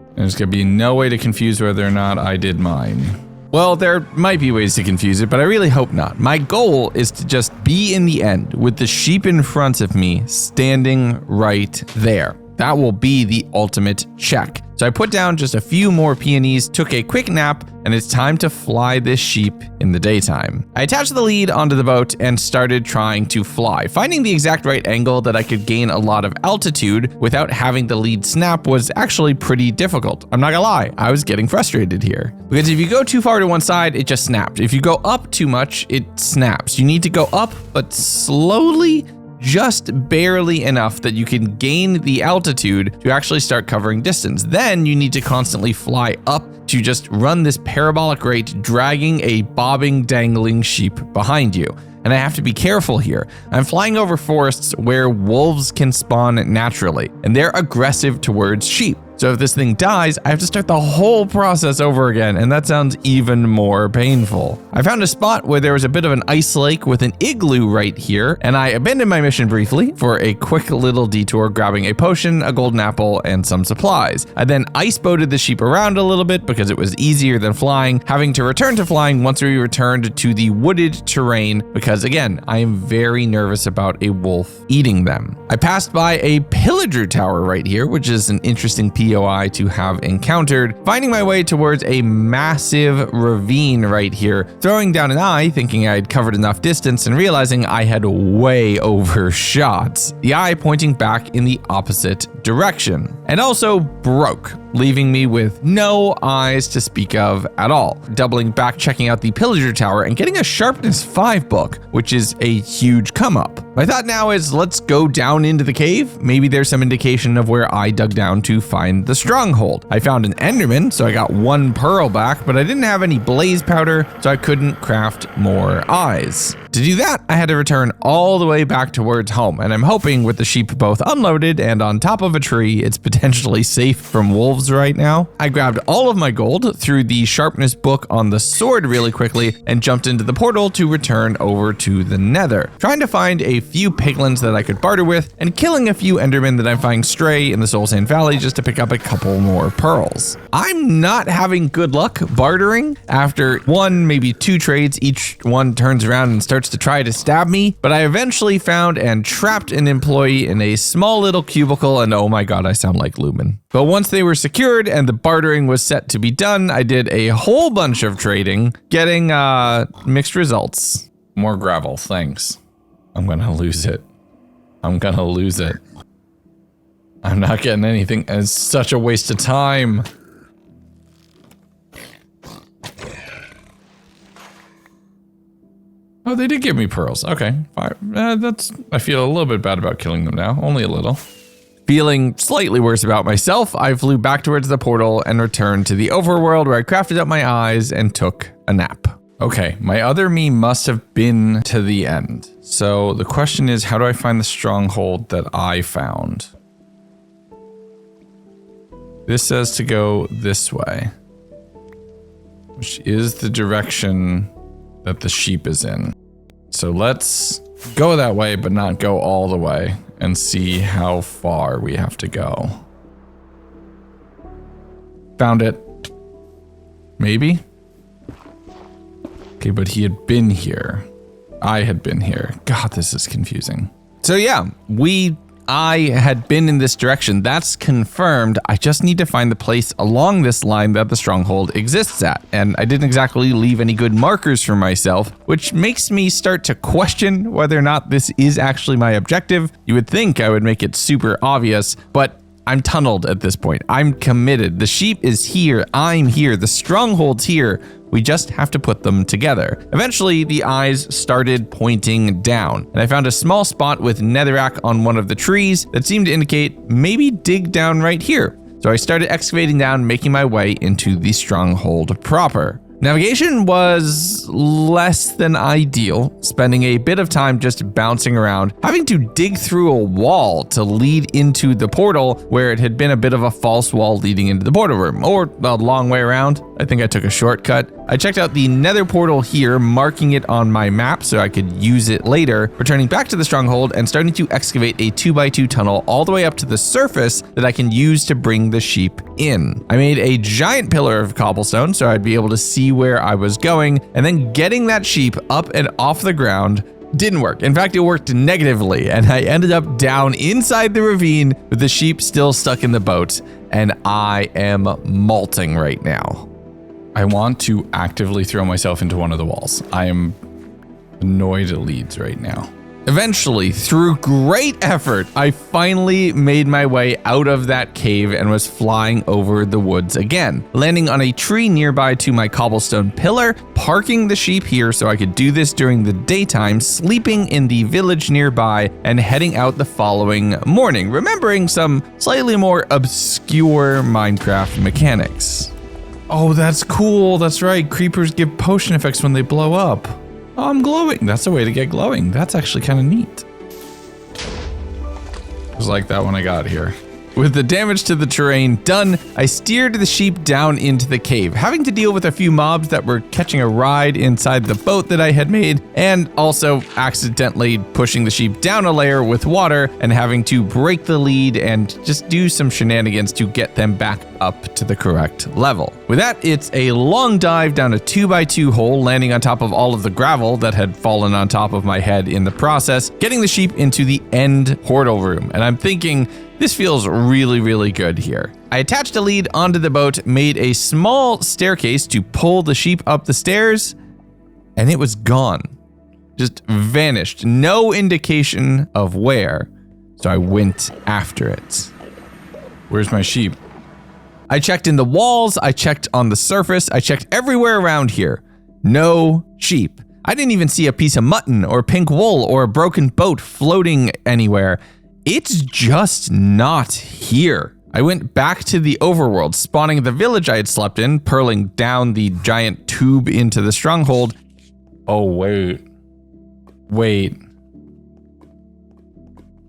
And there's gonna be no way to confuse whether or not I did mine. Well, there might be ways to confuse it, but I really hope not. My goal is to just be in the end with the sheep in front of me standing right there. That will be the ultimate check. So I put down just a few more peonies, took a quick nap, and it's time to fly this sheep in the daytime. I attached the lead onto the boat and started trying to fly. Finding the exact right angle that I could gain a lot of altitude without having the lead snap was actually pretty difficult. I'm not gonna lie, I was getting frustrated here. Because if you go too far to one side, it just snapped. If you go up too much, it snaps. You need to go up, but slowly, just barely enough that you can gain the altitude to actually start covering distance. Then you need to constantly fly up to just run this parabolic rate, dragging a bobbing, dangling sheep behind you. And I have to be careful here. I'm flying over forests where wolves can spawn naturally, and they're aggressive towards sheep. So if this thing dies, I have to start the whole process over again, and that sounds even more painful. I found a spot where there was a bit of an ice lake with an igloo right here, and I abandoned my mission briefly for a quick little detour, grabbing a potion, a golden apple, and some supplies. I then ice boated the sheep around a little bit because it was easier than flying, having to return to flying once we returned to the wooded terrain because, again, I am very nervous about a wolf eating them. I passed by a pillager tower right here, which is an interesting POI to have encountered, finding my way towards a massive ravine right here, throwing down an eye, thinking I had covered enough distance and realizing I had way overshot, the eye pointing back in the opposite direction, and also broke, leaving me with no eyes to speak of at all. Doubling back, checking out the pillager tower and getting a sharpness 5 book, which is a huge come up. My thought now is let's go down into the cave. Maybe there's some indication of where I dug down to find the stronghold. I found an enderman, so I got 1 pearl back, but I didn't have any blaze powder, so I couldn't craft more eyes. To do that, I had to return all the way back towards home, and I'm hoping with the sheep both unloaded and on top of a tree, it's potentially safe from wolves right now. I grabbed all of my gold, threw the sharpness book on the sword really quickly, and jumped into the portal to return over to the nether, trying to find a few piglins that I could barter with, and killing a few endermen that I'm finding stray in the Soul Sand Valley just to pick up a couple more pearls. I'm not having good luck bartering. After 1, maybe 2 trades, each one turns around and starts to try to stab me, but I eventually found and trapped an employee in a small little cubicle, and oh my god, I sound like Lumen. But once they were secured and the bartering was set to be done, I did a whole bunch of trading, getting mixed results. More gravel, thanks. I'm gonna lose it. I'm gonna lose it. I'm not getting anything. It's such a waste of time. Oh, they did give me pearls. Okay, fine. I feel a little bit bad about killing them now. Only a little. Feeling slightly worse about myself, I flew back towards the portal and returned to the overworld where I crafted up my eyes and took a nap. Okay, my other me must have been to the end. So the question is, how do I find the stronghold that I found? This says to go this way, which is the direction that the sheep is in. So let's go that way, but not go all the way, and see how far we have to go. Found it. Maybe? Okay, but he had been here. I had been here. God, this is confusing. So yeah, I had been in this direction. That's confirmed. I just need to find the place along this line that the stronghold exists at. And I didn't exactly leave any good markers for myself, which makes me start to question whether or not this is actually my objective. You would think I would make it super obvious, but I'm tunneled at this point. I'm committed. The sheep is here. I'm here. The stronghold's here. We just have to put them together. Eventually, the eyes started pointing down, and I found a small spot with netherrack on one of the trees that seemed to indicate maybe dig down right here. So I started excavating down, making my way into the stronghold proper. Navigation was less than ideal, spending a bit of time just bouncing around, having to dig through a wall to lead into the portal where it had been a bit of a false wall leading into the portal room, or a long way around. I think I took a shortcut. I checked out the nether portal here, marking it on my map so I could use it later, returning back to the stronghold and starting to excavate a 2x2 tunnel all the way up to the surface that I can use to bring the sheep in. I made a giant pillar of cobblestone so I'd be able to see where I was going, and then getting that sheep up and off the ground didn't work. In fact, it worked negatively, and I ended up down inside the ravine with the sheep still stuck in the boat, and I am molting right now. I want to actively throw myself into one of the walls. I am annoyed at leads right now. Eventually, through great effort, I finally made my way out of that cave and was flying over the woods again, landing on a tree nearby to my cobblestone pillar, parking the sheep here so I could do this during the daytime, sleeping in the village nearby, and heading out the following morning, remembering some slightly more obscure Minecraft mechanics. Oh, that's cool. That's right. Creepers give potion effects when they blow up. Oh, I'm glowing. That's a way to get glowing. That's actually kind of neat. It was like that when I got here. With the damage to the terrain done, I steered the sheep down into the cave, having to deal with a few mobs that were catching a ride inside the boat that I had made, and also accidentally pushing the sheep down a layer with water and having to break the lead and just do some shenanigans to get them back up to the correct level. With that, it's a long dive down a 2x2 hole, landing on top of all of the gravel that had fallen on top of my head in the process, getting the sheep into the end portal room. And I'm thinking, this feels really, really good here. I attached a lead onto the boat, made a small staircase to pull the sheep up the stairs, and it was gone. Just vanished. No indication of where. So I went after it. Where's my sheep? I checked in the walls, I checked on the surface, I checked everywhere around here. No sheep. I didn't even see a piece of mutton or pink wool or a broken boat floating anywhere. It's just not here. I went back to the overworld, spawning the village I had slept in, purling down the giant tube into the stronghold. Oh, wait.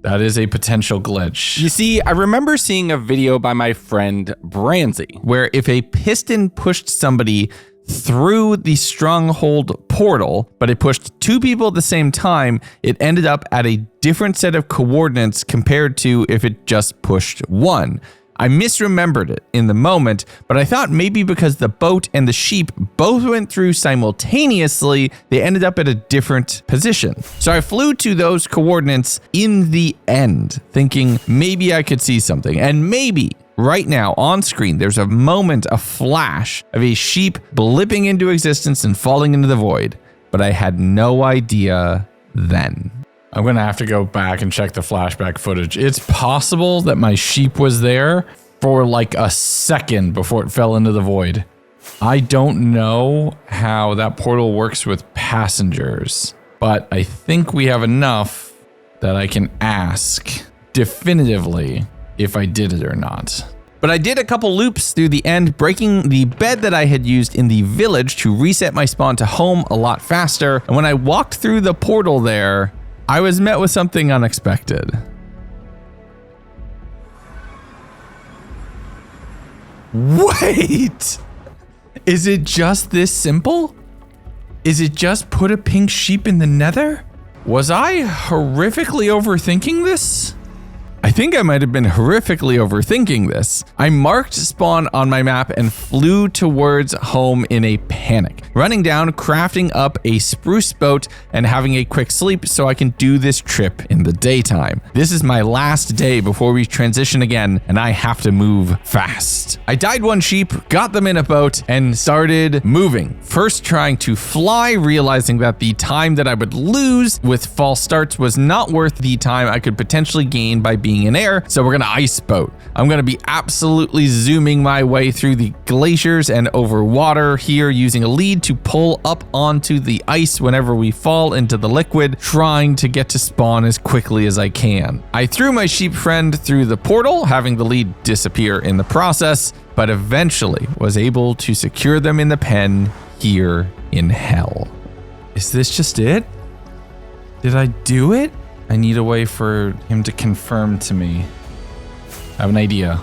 That is a potential glitch. You see, I remember seeing a video by my friend Branzy, Where if a piston pushed somebody through the stronghold portal, but it pushed two people at the same time, it ended up at a different set of coordinates compared to if it just pushed one. I misremembered it in the moment, but I thought maybe because the boat and the sheep both went through simultaneously, they ended up at a different position. So I flew to those coordinates in the end, thinking maybe I could see something. And maybe right now on screen, there's a moment, a flash of a sheep blipping into existence and falling into the void. But I had no idea then. I'm gonna have to go back and check the flashback footage. It's possible that my sheep was there for like a second before it fell into the void. I don't know how that portal works with passengers, but I think we have enough that I can ask definitively if I did it or not. But I did a couple loops through the end, breaking the bed that I had used in the village to reset my spawn to home a lot faster. And when I walked through the portal there, I was met with something unexpected. Wait! Is it just this simple? Is it just put a pink sheep in the nether? Was I horrifically overthinking this? I think I might have been horrifically overthinking this. I marked spawn on my map and flew towards home in a panic, running down, crafting up a spruce boat, and having a quick sleep so I can do this trip in the daytime. This is my last day before we transition again, and I have to move fast. I dyed one sheep, got them in a boat, and started moving. First trying to fly, realizing that the time that I would lose with false starts was not worth the time I could potentially gain by being in air, so we're gonna ice boat. I'm gonna be absolutely zooming my way through the glaciers and over water here, using a lead to pull up onto the ice whenever we fall into the liquid, trying to get to spawn as quickly as I can. I threw my sheep friend through the portal, having the lead disappear in the process, but eventually was able to secure them in the pen here in hell. Is this just it? Did I do it? I need a way for him to confirm to me. I have an idea.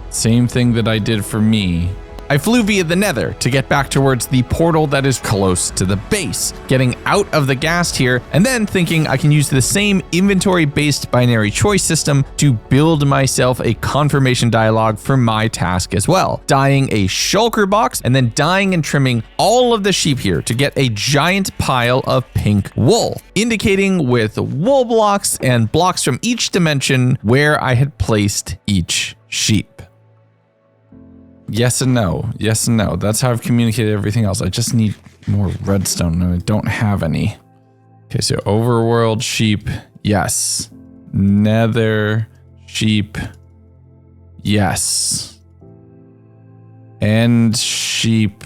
Same thing that I did for me. I flew via the nether to get back towards the portal that is close to the base, getting out of the ghast here, and then thinking I can use the same inventory-based binary choice system to build myself a confirmation dialogue for my task as well. Dyeing a shulker box, and then dyeing and trimming all of the sheep here to get a giant pile of pink wool, indicating with wool blocks and blocks from each dimension where I had placed each sheep. Yes and no. Yes and no. That's how I've communicated everything else. I just need more redstone and I don't have any. Okay, so overworld sheep. Yes. Nether sheep. Yes. End sheep.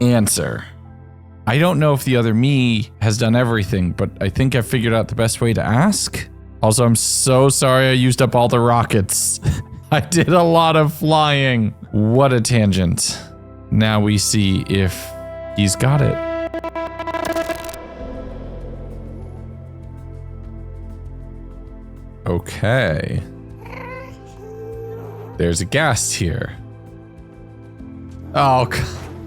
Answer. I don't know if the other me has done everything, but I think I figured out the best way to ask. Also, I'm so sorry I used up all the rockets. I did a lot of flying. What a tangent. Now we see if he's got it. Okay. There's a ghast here. Oh,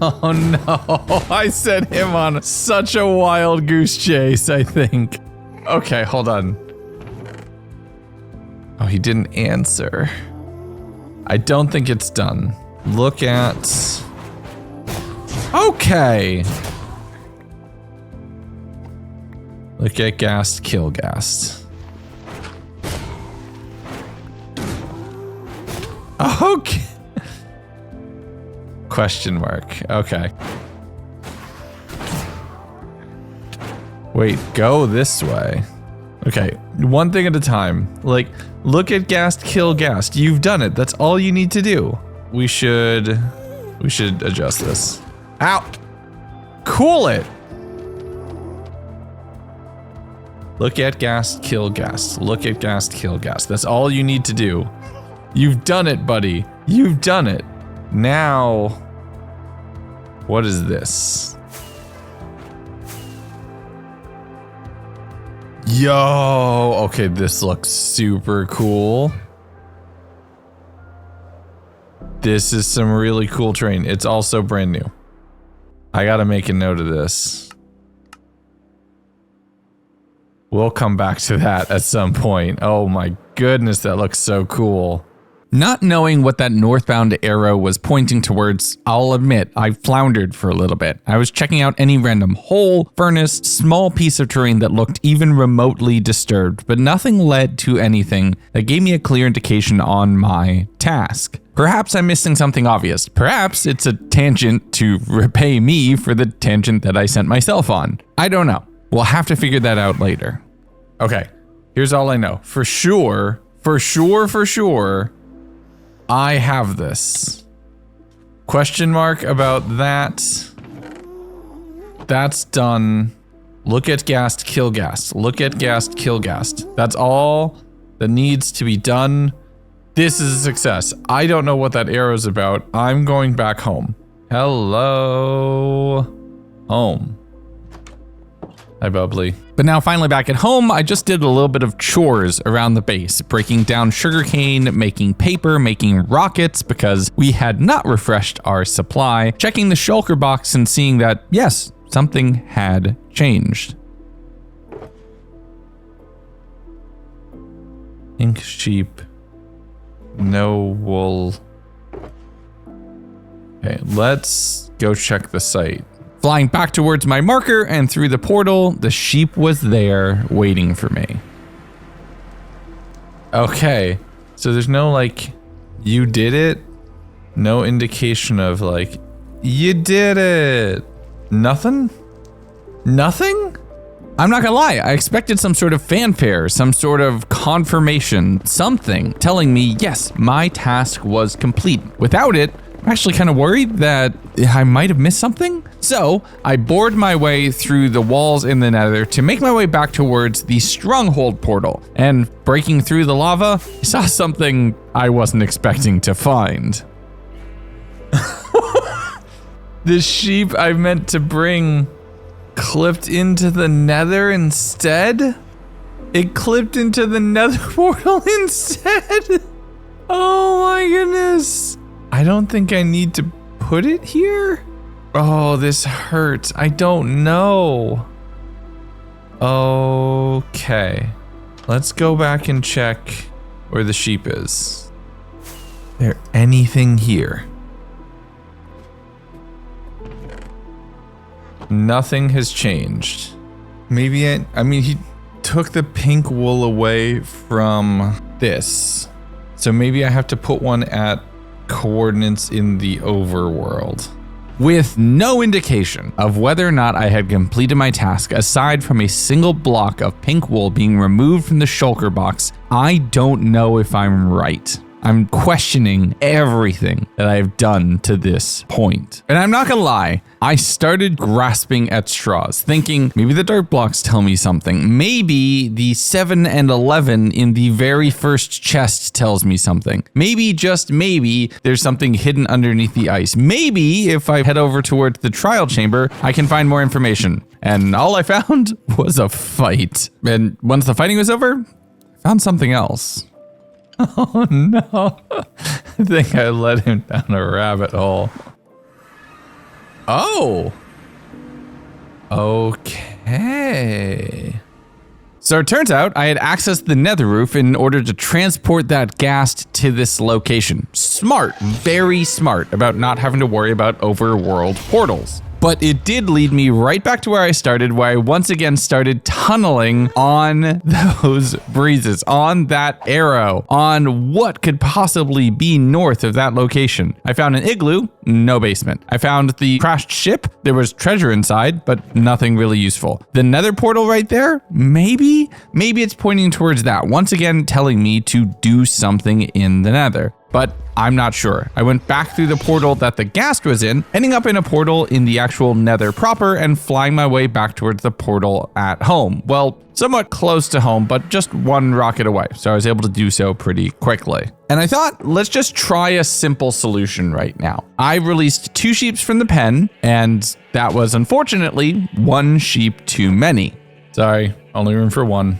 oh no. I sent him on such a wild goose chase, I think. Okay, hold on. Oh, he didn't answer. I don't think it's done. Look at... Okay. Look at ghast, kill ghast. Okay. Question mark. Okay. Wait, go this way. Okay, one thing at a time. Like, look at ghast, kill ghast. You've done it. That's all you need to do. We should adjust this. Ow! Cool it! Look at ghast, kill ghast. Look at ghast, kill ghast. That's all you need to do. You've done it, buddy. You've done it. Now, what is this? Yo, okay, this looks super cool. This is some really cool terrain. It's also brand new. I gotta make a note of this. We'll come back to that at some point. Oh my goodness, that looks so cool. Not knowing what that northbound arrow was pointing towards, I'll admit, I floundered for a little bit. I was checking out any random hole, furnace, small piece of terrain that looked even remotely disturbed, but nothing led to anything that gave me a clear indication on my task. Perhaps I'm missing something obvious. Perhaps it's a tangent to repay me for the tangent that I sent myself on. I don't know. We'll have to figure that out later. Okay, here's all I know. For sure, I have this. Question mark about that. That's done. Look at ghast, kill ghast. Look at ghast, kill ghast. That's all that needs to be done. This is a success. I don't know what that arrow's about. I'm going back home. Hello. Home. Hi, Bubbly. But now finally back at home, I just did a little bit of chores around the base, breaking down sugarcane, making paper, making rockets because we had not refreshed our supply, checking the shulker box and seeing that, yes, something had changed. Ink sheep. No wool. Okay, let's go check the site. Flying back towards my marker and through the portal, the sheep was there waiting for me. Okay, so there's no like, you did it? No indication of like, you did it. Nothing? Nothing? I'm not gonna lie, I expected some sort of fanfare, some sort of confirmation, something telling me, yes, my task was complete. Without it, I'm actually kind of worried that I might have missed something. So I bored my way through the walls in the nether to make my way back towards the stronghold portal. And breaking through the lava, I saw something I wasn't expecting to find. The sheep I meant to bring clipped into the nether instead? It clipped into the nether portal instead? Oh my goodness. I don't think I need to put it here. Oh, this hurts. I don't know. Okay. Let's go back and check where the sheep is. Is there anything here? Nothing has changed. Maybe I mean, he took the pink wool away from this. So maybe I have to put one at coordinates in the overworld. With no indication of whether or not I had completed my task aside from a single block of pink wool being removed from the shulker box, I don't know if I'm right. I'm questioning everything that I've done to this point. And I'm not gonna lie, I started grasping at straws, thinking maybe the dirt blocks tell me something. Maybe the 7 and 11 in the very first chest tells me something. Maybe, just maybe, there's something hidden underneath the ice. Maybe if I head over towards the trial chamber, I can find more information. And all I found was a fight. And once the fighting was over, Found something else. Oh no. I think I led him down a rabbit hole. Oh. Okay. So it turns out I had accessed the nether roof in order to transport that ghast to this location. Smart, very smart about not having to worry about overworld portals. But it did lead me right back to where I started, where I once again started tunneling on those breezes, on that arrow, on what could possibly be north of that location. I found an igloo, no basement. I found the crashed ship. There was treasure inside, but nothing really useful. The nether portal right there, maybe it's pointing towards that. Once again, telling me to do something in the nether. But I'm not sure. I went back through the portal that the ghast was in, ending up in a portal in the actual nether proper and flying my way back towards the portal at home. Well, somewhat close to home, but just one rocket away. So I was able to do so pretty quickly. And I thought, let's just try a simple solution right now. I released 2 sheep from the pen, and that was unfortunately 1 sheep too many. Sorry, only room for 1.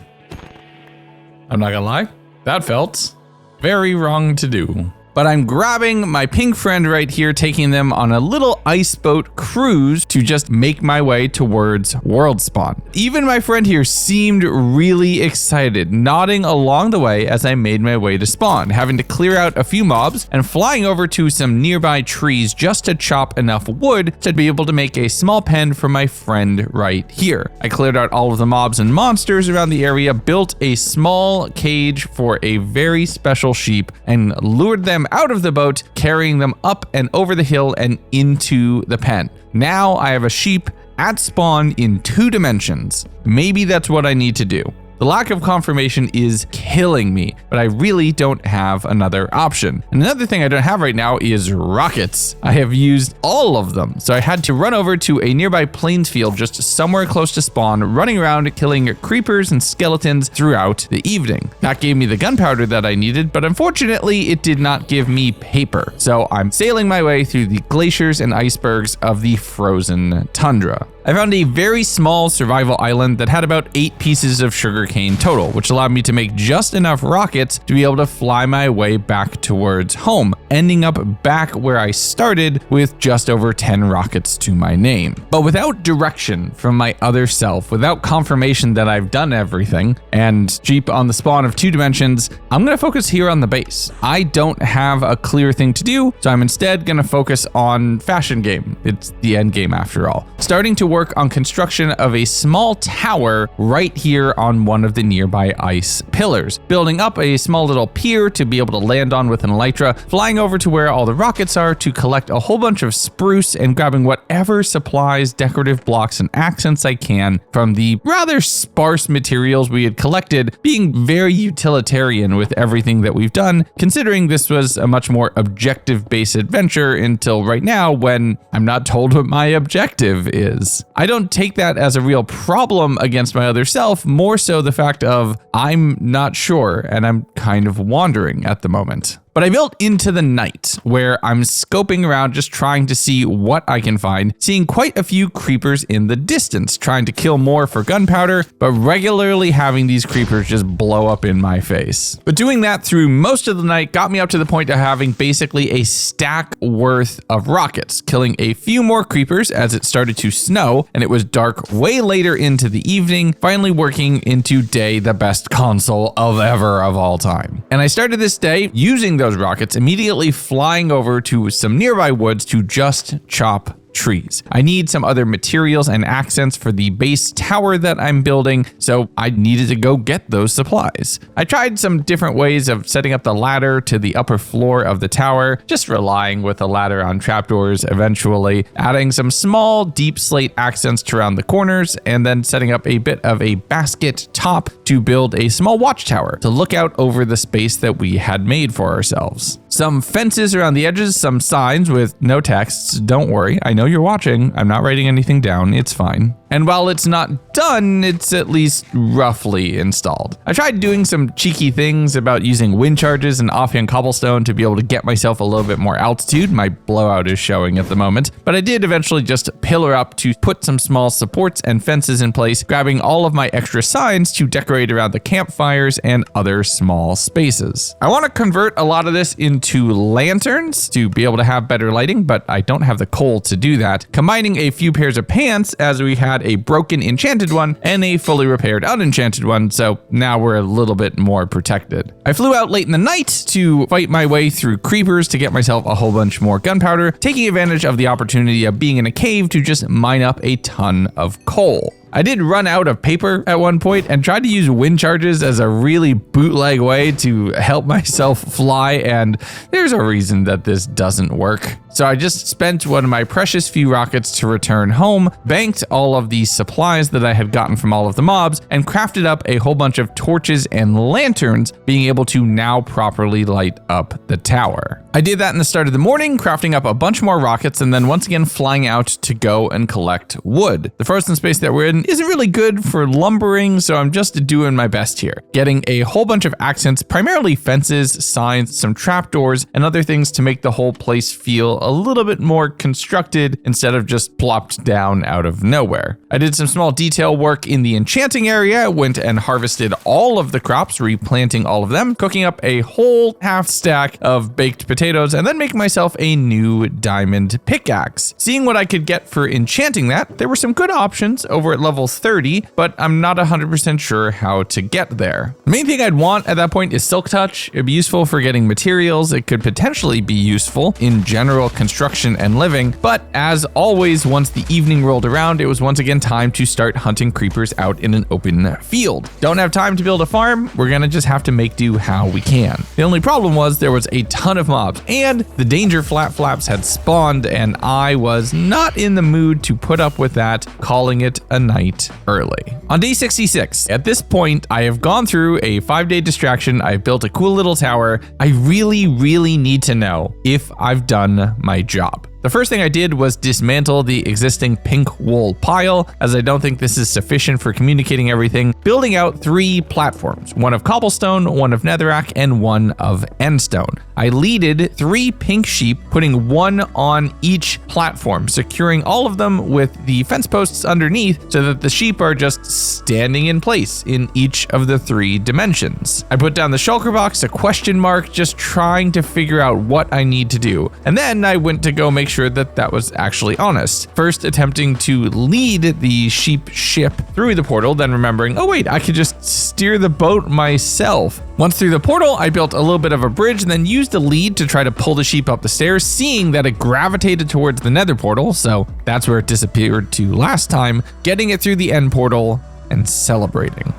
I'm not gonna lie, that felt very wrong to do. But I'm grabbing my pink friend right here, taking them on a little ice boat cruise to just make my way towards world spawn. Even my friend here seemed really excited, nodding along the way as I made my way to spawn, having to clear out a few mobs and flying over to some nearby trees just to chop enough wood to be able to make a small pen for my friend right here. I cleared out all of the mobs and monsters around the area, built a small cage for a very special sheep, and lured them out of the boat, carrying them up and over the hill and into the pen. Now I have a sheep at spawn in 2 dimensions. Maybe that's what I need to do. The lack of confirmation is killing me, but I really don't have another option. And another thing I don't have right now is rockets. I have used all of them, so I had to run over to a nearby plains field just somewhere close to spawn, running around killing creepers and skeletons throughout the evening. That gave me the gunpowder that I needed, but unfortunately it did not give me paper. So I'm sailing my way through the glaciers and icebergs of the frozen tundra. I found a very small survival island that had about 8 pieces of sugarcane total, which allowed me to make just enough rockets to be able to fly my way back towards home, ending up back where I started with just over 10 rockets to my name. But without direction from my other self, without confirmation that I've done everything, and sheep on the spawn of 2 dimensions, I'm gonna focus here on the base. I don't have a clear thing to do, so I'm instead gonna focus on fashion game. It's the end game after all. Starting to work on construction of a small tower right here on one of the nearby ice pillars, building up a small little pier to be able to land on with an elytra, flying over to where all the rockets are to collect a whole bunch of spruce and grabbing whatever supplies, decorative blocks, and accents I can from the rather sparse materials we had collected, being very utilitarian with everything that we've done, considering this was a much more objective-based adventure until right now when I'm not told what my objective is. I don't take that as a real problem against my other self, more so the fact of I'm not sure and I'm kind of wandering at the moment. But I built into the night where I'm scoping around just trying to see what I can find, seeing quite a few creepers in the distance, trying to kill more for gunpowder, but regularly having these creepers just blow up in my face. But doing that through most of the night got me up to the point of having basically a stack worth of rockets, killing a few more creepers as it started to snow and it was dark way later into the evening, finally working into day, the best console of all time. And I started this day using those rockets, immediately flying over to some nearby woods to just chop trees. I need some other materials and accents for the base tower that I'm building, so I needed to go get those supplies. I tried some different ways of setting up the ladder to the upper floor of the tower, just relying with the ladder on trapdoors, eventually adding some small deep slate accents to around the corners, and then setting up a bit of a basket top to build a small watchtower to look out over the space that we had made for ourselves. some fences around the edges, some signs with no texts. Don't worry, I know you're watching. I'm not writing anything down, it's fine. And while it's not done, it's at least roughly installed. I tried doing some cheeky things about using wind charges and offhand cobblestone to be able to get myself a little bit more altitude. My blowout is showing at the moment, but I did eventually just pillar up to put some small supports and fences in place, grabbing all of my extra signs to decorate around the campfires and other small spaces. I want to convert a lot of this into lanterns to be able to have better lighting, but I don't have the coal to do that. Combining a few pairs of pants, as we had a broken enchanted one and a fully repaired unenchanted one, so now we're a little bit more protected. I flew out late in the night to fight my way through creepers to get myself a whole bunch more gunpowder, taking advantage of the opportunity of being in a cave to just mine up a ton of coal. I did run out of paper at one point and tried to use wind charges as a really bootleg way to help myself fly, and there's a reason that this doesn't work. So I just spent one of my precious few rockets to return home, banked all of the supplies that I had gotten from all of the mobs, and crafted up a whole bunch of torches and lanterns, being able to now properly light up the tower. I did that in the start of the morning, crafting up a bunch more rockets, and then once again flying out to go and collect wood. The frozen space that we're in isn't really good for lumbering, so I'm just doing my best here. Getting a whole bunch of accents, primarily fences, signs, some trapdoors, and other things to make the whole place feel a little bit more constructed instead of just plopped down out of nowhere. I did some small detail work in the enchanting area, went and harvested all of the crops, replanting all of them, cooking up a whole half stack of baked potatoes, and then making myself a new diamond pickaxe. Seeing what I could get for enchanting that, there were some good options over at level 30, but I'm not 100% sure how to get there. The main thing I'd want at that point is Silk Touch. It'd be useful for getting materials. It could potentially be useful in general construction and living, but as always, once the evening rolled around, it was once again time to start hunting creepers out in an open field. Don't have time to build a farm. We're gonna just have to make do how we can. The only problem was there was a ton of mobs, and the danger flaps had spawned, and I was not in the mood to put up with that, calling it a night early. On day 66, at this point, I have gone through a 5-day distraction. I've built a cool little tower. I really need to know if I've done my job. The first thing I did was dismantle the existing pink wool pile, as I don't think this is sufficient for communicating everything, building out 3 platforms, one of cobblestone, one of netherrack, and one of endstone. I leaded 3 pink sheep, putting 1 on each platform, securing all of them with the fence posts underneath so that the sheep are just standing in place in each of the 3 dimensions. I put down the shulker box, a question mark, just trying to figure out what I need to do. And then I went to go make sure that was actually honest. First attempting to lead the sheep ship through the portal, then remembering, oh wait, I could just steer the boat myself. Once through the portal, I built a little bit of a bridge and then used a lead to try to pull the sheep up the stairs, seeing that it gravitated towards the nether portal, so that's where it disappeared to last time, getting it through the end portal and celebrating.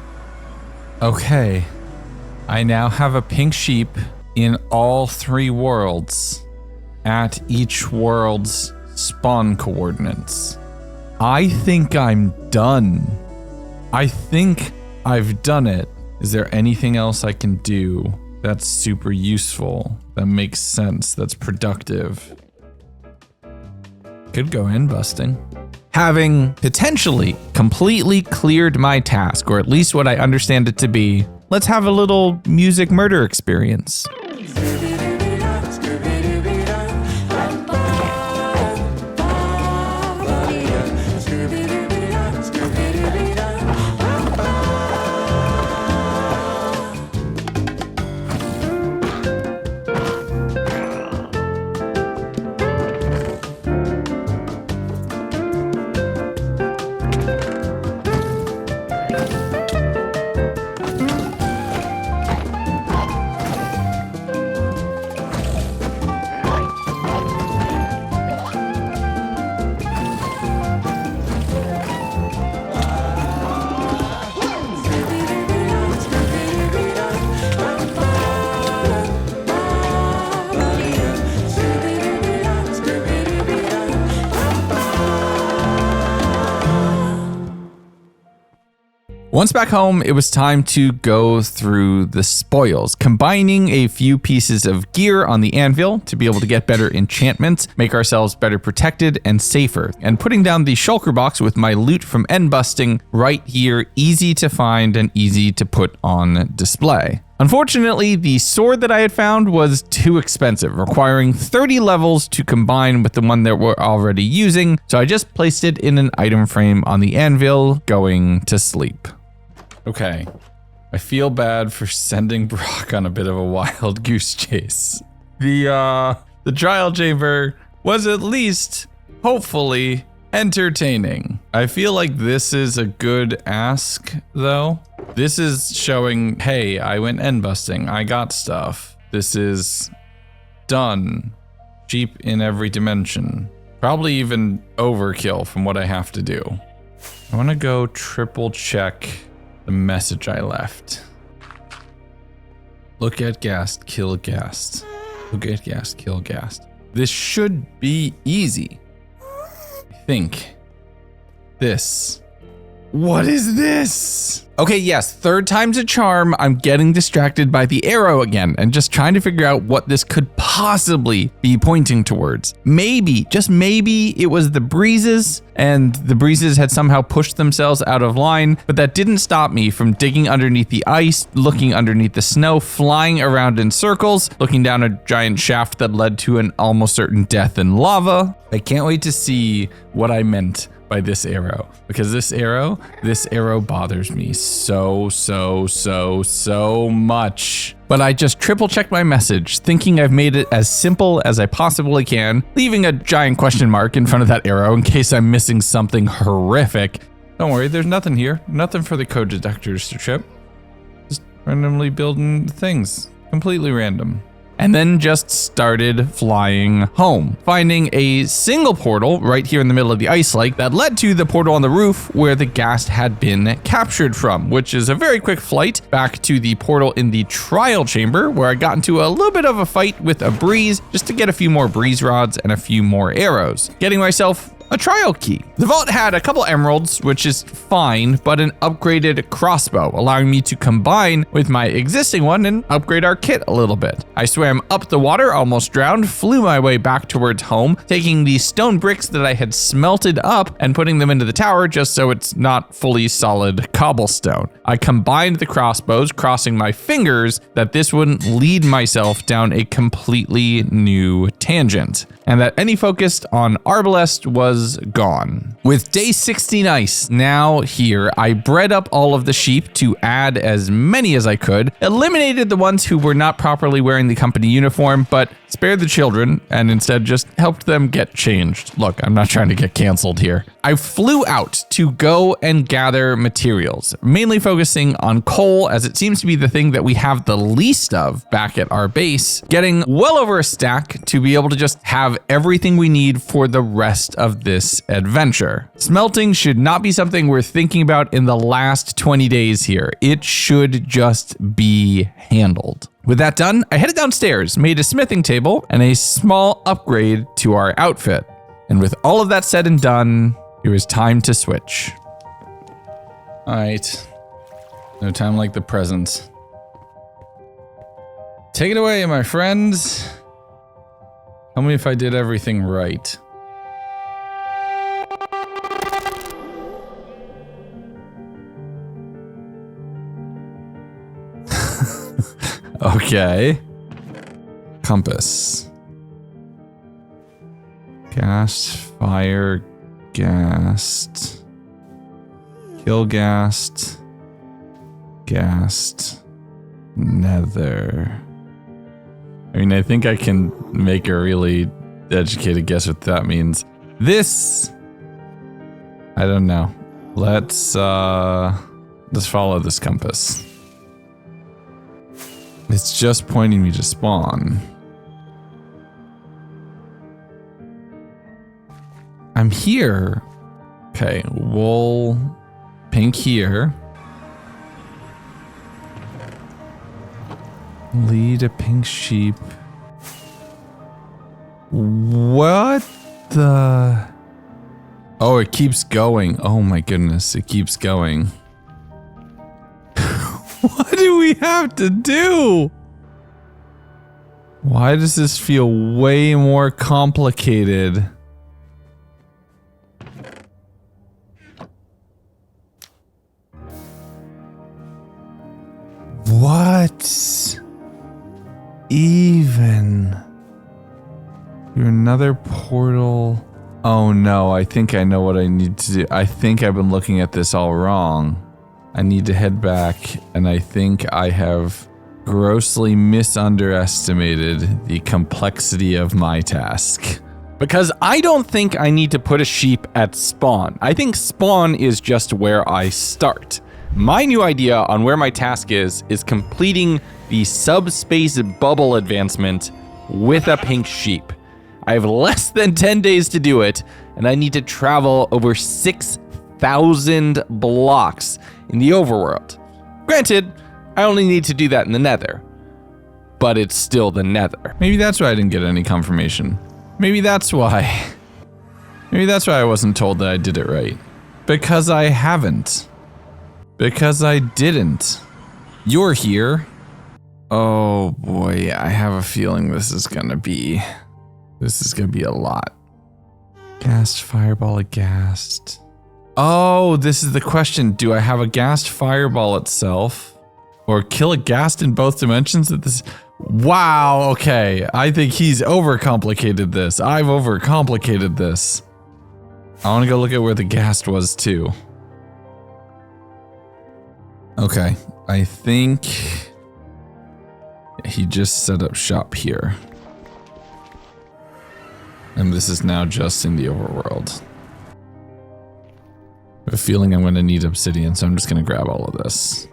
Okay, I now have a pink sheep in all 3 worlds at each world's spawn coordinates. I think I'm done. I think I've done it. Is there anything else I can do that's super useful, that makes sense, that's productive? Could go in busting. Having potentially completely cleared my task, or at least what I understand it to be, let's have a little music murder experience. Once back home, it was time to go through the spoils, combining a few pieces of gear on the anvil to be able to get better enchantments, make ourselves better protected and safer, and putting down the shulker box with my loot from end busting right here, easy to find and easy to put on display. Unfortunately, the sword that I had found was too expensive, requiring 30 levels to combine with the one that we're already using, so I just placed it in an item frame on the anvil, going to sleep. Okay, I feel bad for sending Brock on a bit of a wild goose chase. The trial chamber was at least, hopefully, entertaining. I feel like this is a good ask, though. This is showing, hey, I went end busting, I got stuff. This is done. Cheap in every dimension. Probably even overkill from what I have to do. I want to go triple check the message I left. Look at ghast, kill ghast. Look at ghast, kill ghast. This should be easy. I think. This. What is this? Okay, yes, third time's a charm. I'm getting distracted by the arrow again and just trying to figure out what this could possibly be pointing towards. Maybe, just maybe it was the breezes and the breezes had somehow pushed themselves out of line, but that didn't stop me from digging underneath the ice, looking underneath the snow, flying around in circles, looking down a giant shaft that led to an almost certain death in lava. I can't wait to see what I meant by this arrow, because this arrow bothers me so much. But I just triple checked my message, thinking I've made it as simple as I possibly can, leaving a giant question mark in front of that arrow in case I'm missing something horrific. Don't worry, there's nothing here. Nothing for the code detectors to trip. Just randomly building things. Completely random. And then just started flying home, finding a single portal right here in the middle of the ice lake that led to the portal on the roof where the ghast had been captured from, which is a very quick flight back to the portal in the trial chamber where I got into a little bit of a fight with a breeze just to get a few more breeze rods and a few more arrows, getting myself a trial key. The vault had a couple emeralds, which is fine, but an upgraded crossbow, allowing me to combine with my existing one and upgrade our kit a little bit. I swam up the water, almost drowned, flew my way back towards home, taking the stone bricks that I had smelted up and putting them into the tower just so it's not fully solid cobblestone. I combined the crossbows, crossing my fingers that this wouldn't lead myself down a completely new tangent, and that any focus on Arbalest was gone. With day 60 ice now here, I bred up all of the sheep to add as many as I could, eliminated the ones who were not properly wearing the company uniform, but spared the children and instead just helped them get changed. Look, I'm not trying to get canceled here. I flew out to go and gather materials, mainly focusing on coal as it seems to be the thing that we have the least of back at our base, getting well over a stack to be able to just have everything we need for the rest of this adventure. Smelting should not be something we're thinking about in the last 20 days here. It should just be handled. With that done, I headed downstairs, made a smithing table, and a small upgrade to our outfit. And with all of that said and done, it was time to switch. All right. No time like the present. Take it away, my friends. Tell me if I did everything right. Okay. Compass. Ghast, fire, ghast. Kill ghast. Ghast. Nether. I mean, I think I can make a really educated guess what that means. This, I don't know. Let's follow this compass. It's just pointing me to spawn. I'm here. Okay, wool, pink here. Lead a pink sheep. What the? Oh, it keeps going. Oh my goodness, it keeps going. What do we have to do? Why does this feel way more complicated? What? Even? You're another portal. Oh no, I think I know what I need to do. I think I've been looking at this all wrong. I need to head back, and I think I have grossly misunderestimated the complexity of my task. Because I don't think I need to put a sheep at spawn. I think spawn is just where I start. My new idea on where my task is completing the subspace bubble advancement with a pink sheep. I have less than 10 days to do it, and I need to travel over 6,000 blocks in the overworld. Granted, I only need to do that in the nether, but it's still the nether. Maybe that's why I didn't get any confirmation. Maybe that's why. Maybe that's why I wasn't told that I did it right. Because I haven't. Because I didn't. You're here. Oh boy, I have a feeling this is gonna be a lot. Ghast, fireball, a ghast. Oh, this is the question. Do I have a ghast fireball itself? Or kill a ghast in both dimensions at this? Wow, okay. I think he's overcomplicated this. I've overcomplicated this. I want to go look at where the ghast was too. Okay, I think he just set up shop here. And this is now just in the overworld. I have a feeling I'm going to need obsidian, so I'm just going to grab all of this.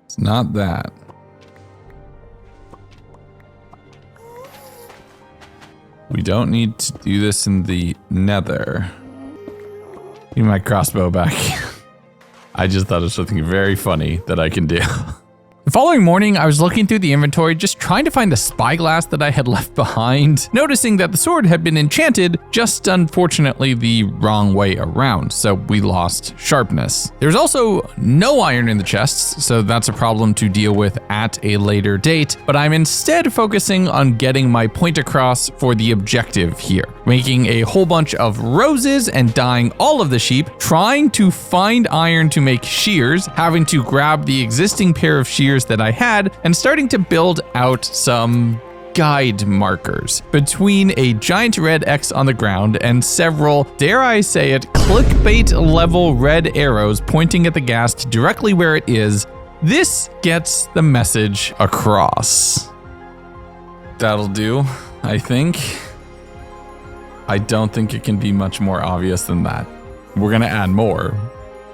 It's not that. We don't need to do this in the nether. Give me my crossbow back. I just thought of something very funny that I can do. The following morning, I was looking through the inventory, just trying to find the spyglass that I had left behind, noticing that the sword had been enchanted, just unfortunately the wrong way around, so we lost sharpness. There's also no iron in the chests, so that's a problem to deal with at a later date, but I'm instead focusing on getting my point across for the objective here, making a whole bunch of roses and dyeing all of the sheep, trying to find iron to make shears, having to grab the existing pair of shears that I had, and starting to build out some guide markers between a giant red X on the ground and several, dare I say it, clickbait level red arrows pointing at the ghast directly where it is. This gets the message across. That'll do, I think. I don't think it can be much more obvious than that. We're gonna add more,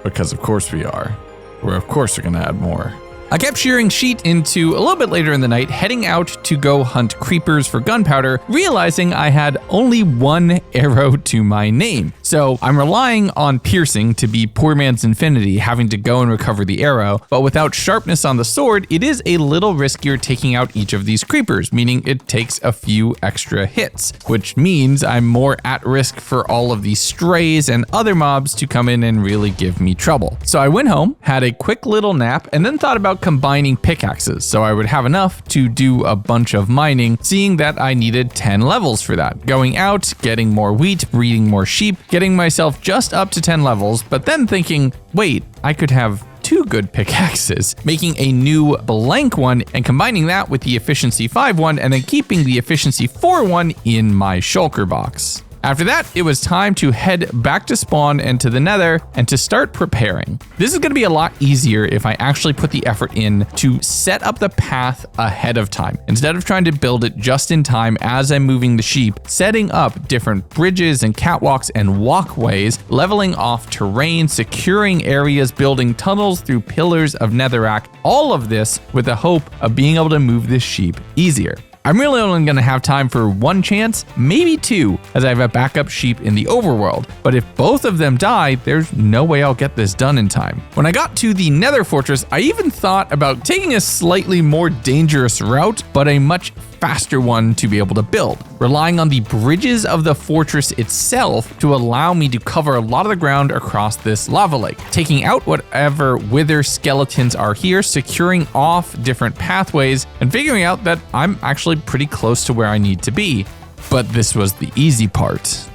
because of course we are. Of course we're gonna add more. I kept shearing sheet into a little bit later in the night, heading out to go hunt creepers for gunpowder, realizing I had only one arrow to my name. So I'm relying on piercing to be poor man's infinity, having to go and recover the arrow, but without sharpness on the sword, it is a little riskier taking out each of these creepers, meaning it takes a few extra hits, which means I'm more at risk for all of these strays and other mobs to come in and really give me trouble. So I went home, had a quick little nap, and then thought about combining pickaxes so I would have enough to do a bunch of mining, seeing that I needed 10 levels for that. Going out, getting more wheat, breeding more sheep, getting myself just up to 10 levels, but then thinking, wait, I could have 2 good pickaxes, making a new blank one and combining that with the efficiency 5 one and then keeping the efficiency 4 one in my shulker box. After that, it was time to head back to spawn and to the nether and to start preparing. This is going to be a lot easier if I actually put the effort in to set up the path ahead of time. Instead of trying to build it just in time as I'm moving the sheep, setting up different bridges and catwalks and walkways, leveling off terrain, securing areas, building tunnels through pillars of netherrack, all of this with the hope of being able to move this sheep easier. I'm really only going to have time for 1 chance, maybe 2, as I have a backup sheep in the overworld, but if both of them die, there's no way I'll get this done in time. When I got to the nether fortress, I even thought about taking a slightly more dangerous route, but a much faster one to be able to build, relying on the bridges of the fortress itself to allow me to cover a lot of the ground across this lava lake, taking out whatever wither skeletons are here, securing off different pathways, and figuring out that I'm actually pretty close to where I need to be. But this was the easy part.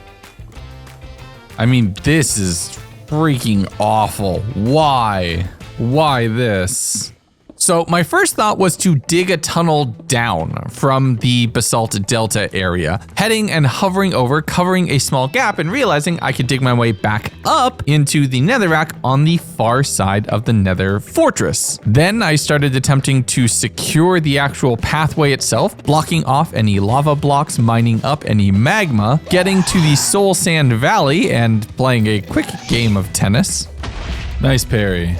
I mean, this is freaking awful. Why? Why this? So my first thought was to dig a tunnel down from the basalt delta area, heading and hovering over, covering a small gap and realizing I could dig my way back up into the netherrack on the far side of the nether fortress. Then I started attempting to secure the actual pathway itself, blocking off any lava blocks, mining up any magma, getting to the soul sand valley and playing a quick game of tennis. Nice parry.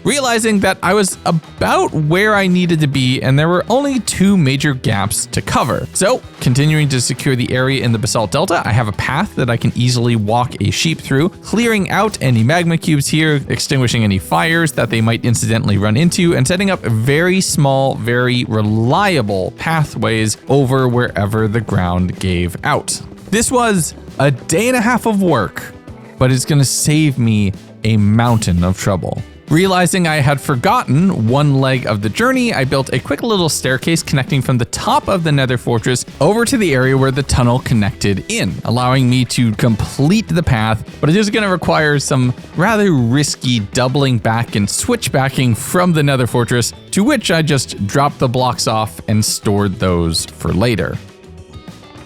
Realizing that I was about where I needed to be and there were only 2 major gaps to cover. So, continuing to secure the area in the basalt delta, I have a path that I can easily walk a sheep through, clearing out any magma cubes here, extinguishing any fires that they might incidentally run into, and setting up very small, very reliable pathways over wherever the ground gave out. This was a day and a half of work, but it's gonna save me a mountain of trouble. Realizing I had forgotten one leg of the journey, I built a quick little staircase connecting from the top of the nether fortress over to the area where the tunnel connected in, allowing me to complete the path, but it is going to require some rather risky doubling back and switchbacking from the nether fortress, to which I just dropped the blocks off and stored those for later.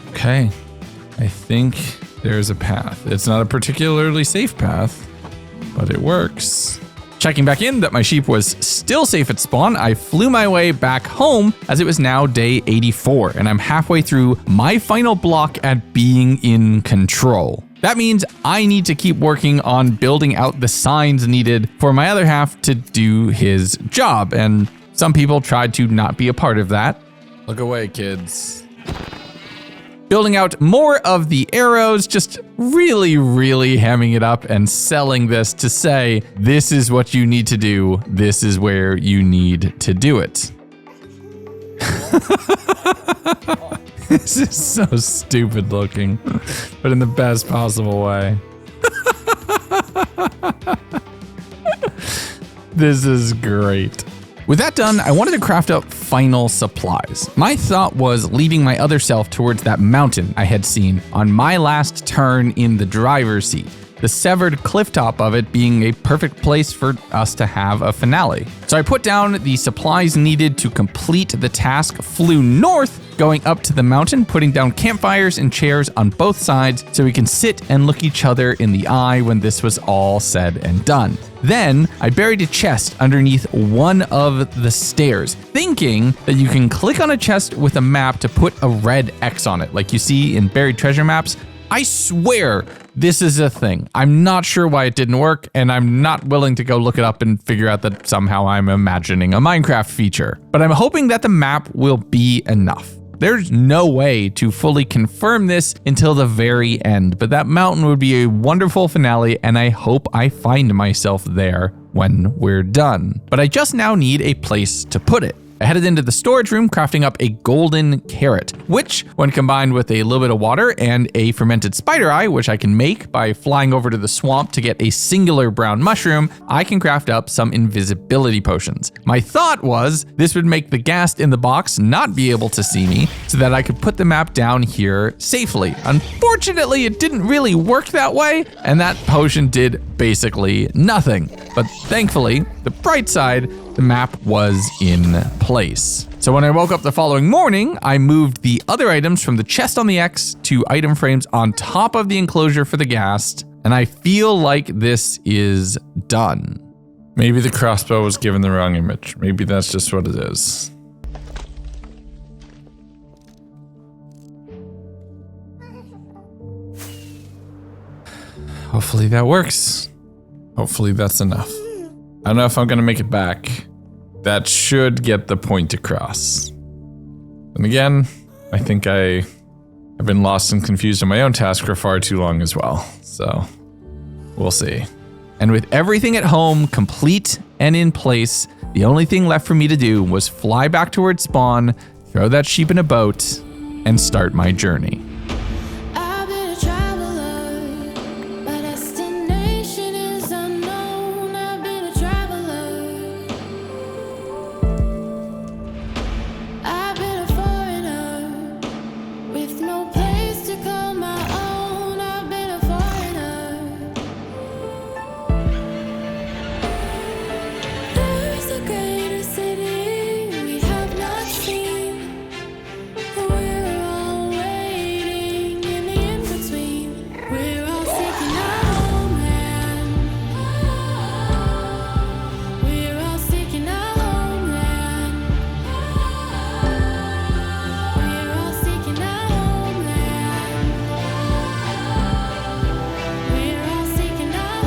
Okay, I think there's a path. It's not a particularly safe path, but it works. Checking back in that my sheep was still safe at spawn, I flew my way back home as it was now day 84, and I'm halfway through my final block at being in control. That means I need to keep working on building out the signs needed for my other half to do his job, and some people tried to not be a part of that. Look away, kids. Building out more of the arrows, just really hamming it up and selling this to say, this is what you need to do. This is where you need to do it. This is so stupid looking, but in the best possible way. This is great. With that done, I wanted to craft up final supplies. My thought was leading my other self towards that mountain I had seen on my last turn in the driver's seat, the severed cliff top of it being a perfect place for us to have a finale. So I put down the supplies needed to complete the task, flew north, going up to the mountain, putting down campfires and chairs on both sides so we can sit and look each other in the eye when this was all said and done. Then I buried a chest underneath one of the stairs, thinking that you can click on a chest with a map to put a red X on it, like you see in buried treasure maps. I swear this is a thing. I'm not sure why it didn't work, and I'm not willing to go look it up and figure out that somehow I'm imagining a Minecraft feature. But I'm hoping that the map will be enough. There's no way to fully confirm this until the very end, but that mountain would be a wonderful finale, and I hope I find myself there when we're done. But I just now need a place to put it. I headed into the storage room, crafting up a golden carrot, which, when combined with a little bit of water and a fermented spider eye, which I can make by flying over to the swamp to get a singular brown mushroom, I can craft up some invisibility potions. My thought was this would make the ghast in the box not be able to see me, so that I could put the map down here safely. Unfortunately, it didn't really work that way, and that potion did basically nothing. But thankfully, the bright side, the map was in place. So when I woke up the following morning, I moved the other items from the chest on the X to item frames on top of the enclosure for the ghast, and I feel like this is done. Maybe the crossbow was given the wrong image. Maybe that's just what it is. Hopefully that works. Hopefully that's enough. I don't know if I'm gonna make it back. That should get the point across. And again, I think I've been lost and confused on my own task for far too long as well. So, we'll see. And with everything at home complete and in place, The only thing left for me to do was fly back towards spawn, throw that sheep in a boat, and start my journey. I've been a traveler, my destination is unknown. I've been a traveler. I've been a foreigner with no place to call my own. I've been a foreigner. There's a greater city we have not seen. We're all waiting in the in-between. We're all seeking our homeland. We're all seeking our homeland. We're all seeking our homeland. We're all seeking our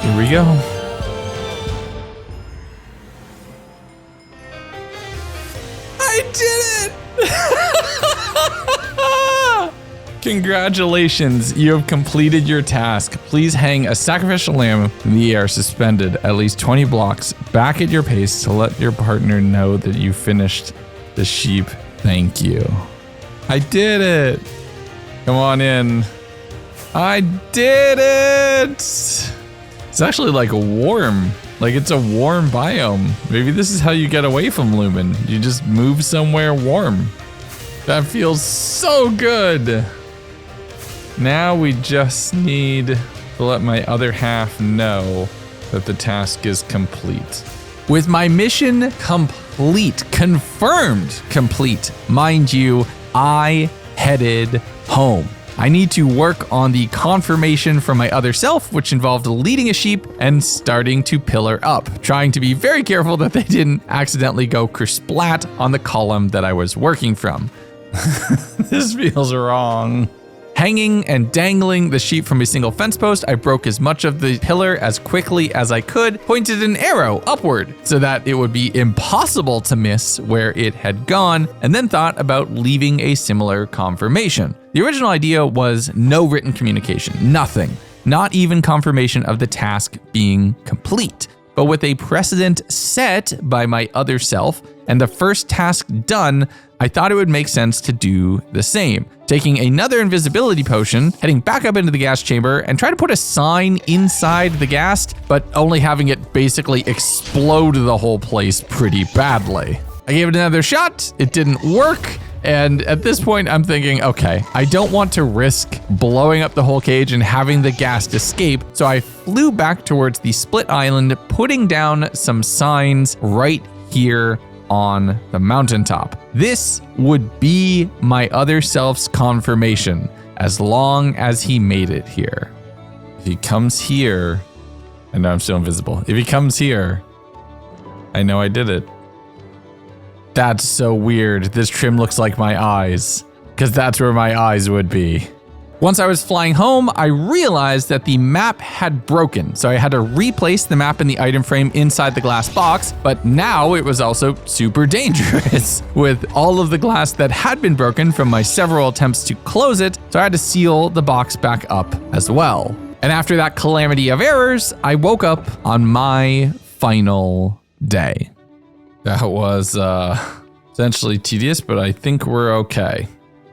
Here we go. I did it! Congratulations, you have completed your task. Please hang a sacrificial lamb in the air suspended at least 20 blocks back at your pace to let your partner know that you finished the sheep. Thank you. I did it. Come on in. I did it. It's actually like warm. Like it's a warm biome. Maybe this is how you get away from Lumen. You just move somewhere warm. That feels so good. Now we just need to let my other half know that the task is complete. With my mission complete, confirmed complete, mind you, I headed home. I need to work on the confirmation from my other self, which involved leading a sheep and starting to pillar up, trying to be very careful that they didn't accidentally go kersplat on the column that I was working from. This feels wrong. Hanging and dangling the sheep from a single fence post, I broke as much of the pillar as quickly as I could, pointed an arrow upward so that it would be impossible to miss where it had gone, and then thought about leaving a similar confirmation. The original idea was no written communication, nothing, not even confirmation of the task being complete. But with a precedent set by my other self and the first task done, I thought it would make sense to do the same. Taking another invisibility potion, heading back up into the gas chamber and try to put a sign inside the gas, but only having it basically explode the whole place pretty badly. I gave it another shot, it didn't work. And at this point, I'm thinking, okay, I don't want to risk blowing up the whole cage and having the gas escape. So I flew back towards the split island, putting down some signs right here on the mountaintop. This would be my other self's confirmation as long as he made it here. If he comes here, I know I'm still invisible. If he comes here, I know I did it. That's so weird. This trim looks like my eyes, because that's where my eyes would be. Once I was flying home, I realized that the map had broken, so I had to replace the map in the item frame inside the glass box, but now it was also super dangerous with all of the glass that had been broken from my several attempts to close it, so I had to seal the box back up as well. And after that calamity of errors, I woke up on my final day. That was essentially tedious, but I think we're okay.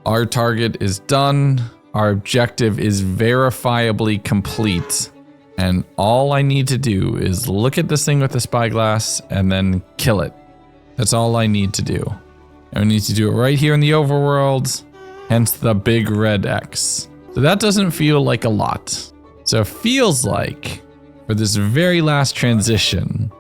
Our target is done. Our objective is verifiably complete. And all I need to do is look at this thing with the spyglass and then kill it. That's all I need to do. And we need to do it right here in the overworld, hence the big red X. So that doesn't feel like a lot. So it feels like for this very last transition,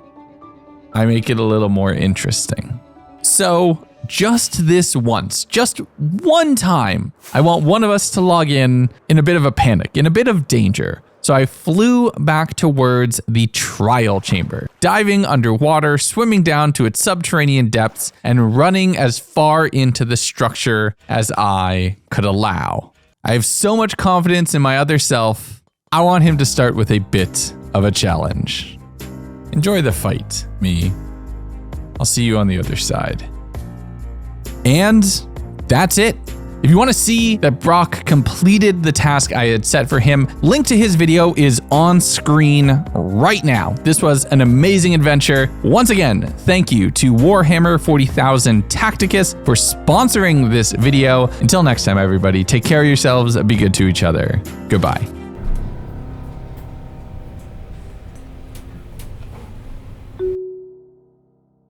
I make it a little more interesting. So just this once, just one time, I want one of us to log in a bit of a panic, in a bit of danger. So I flew back towards the trial chamber, diving underwater, swimming down to its subterranean depths, and running as far into the structure as I could allow. I have so much confidence in my other self. I want him to start with a bit of a challenge. Enjoy the fight, me. I'll see you on the other side. And that's it. If you want to see that Brock completed the task I had set for him, link to his video is on screen right now. This was an amazing adventure. Once again, thank you to Warhammer 40,000 Tacticus for sponsoring this video. Until next time, everybody, take care of yourselves, be good to each other. Goodbye.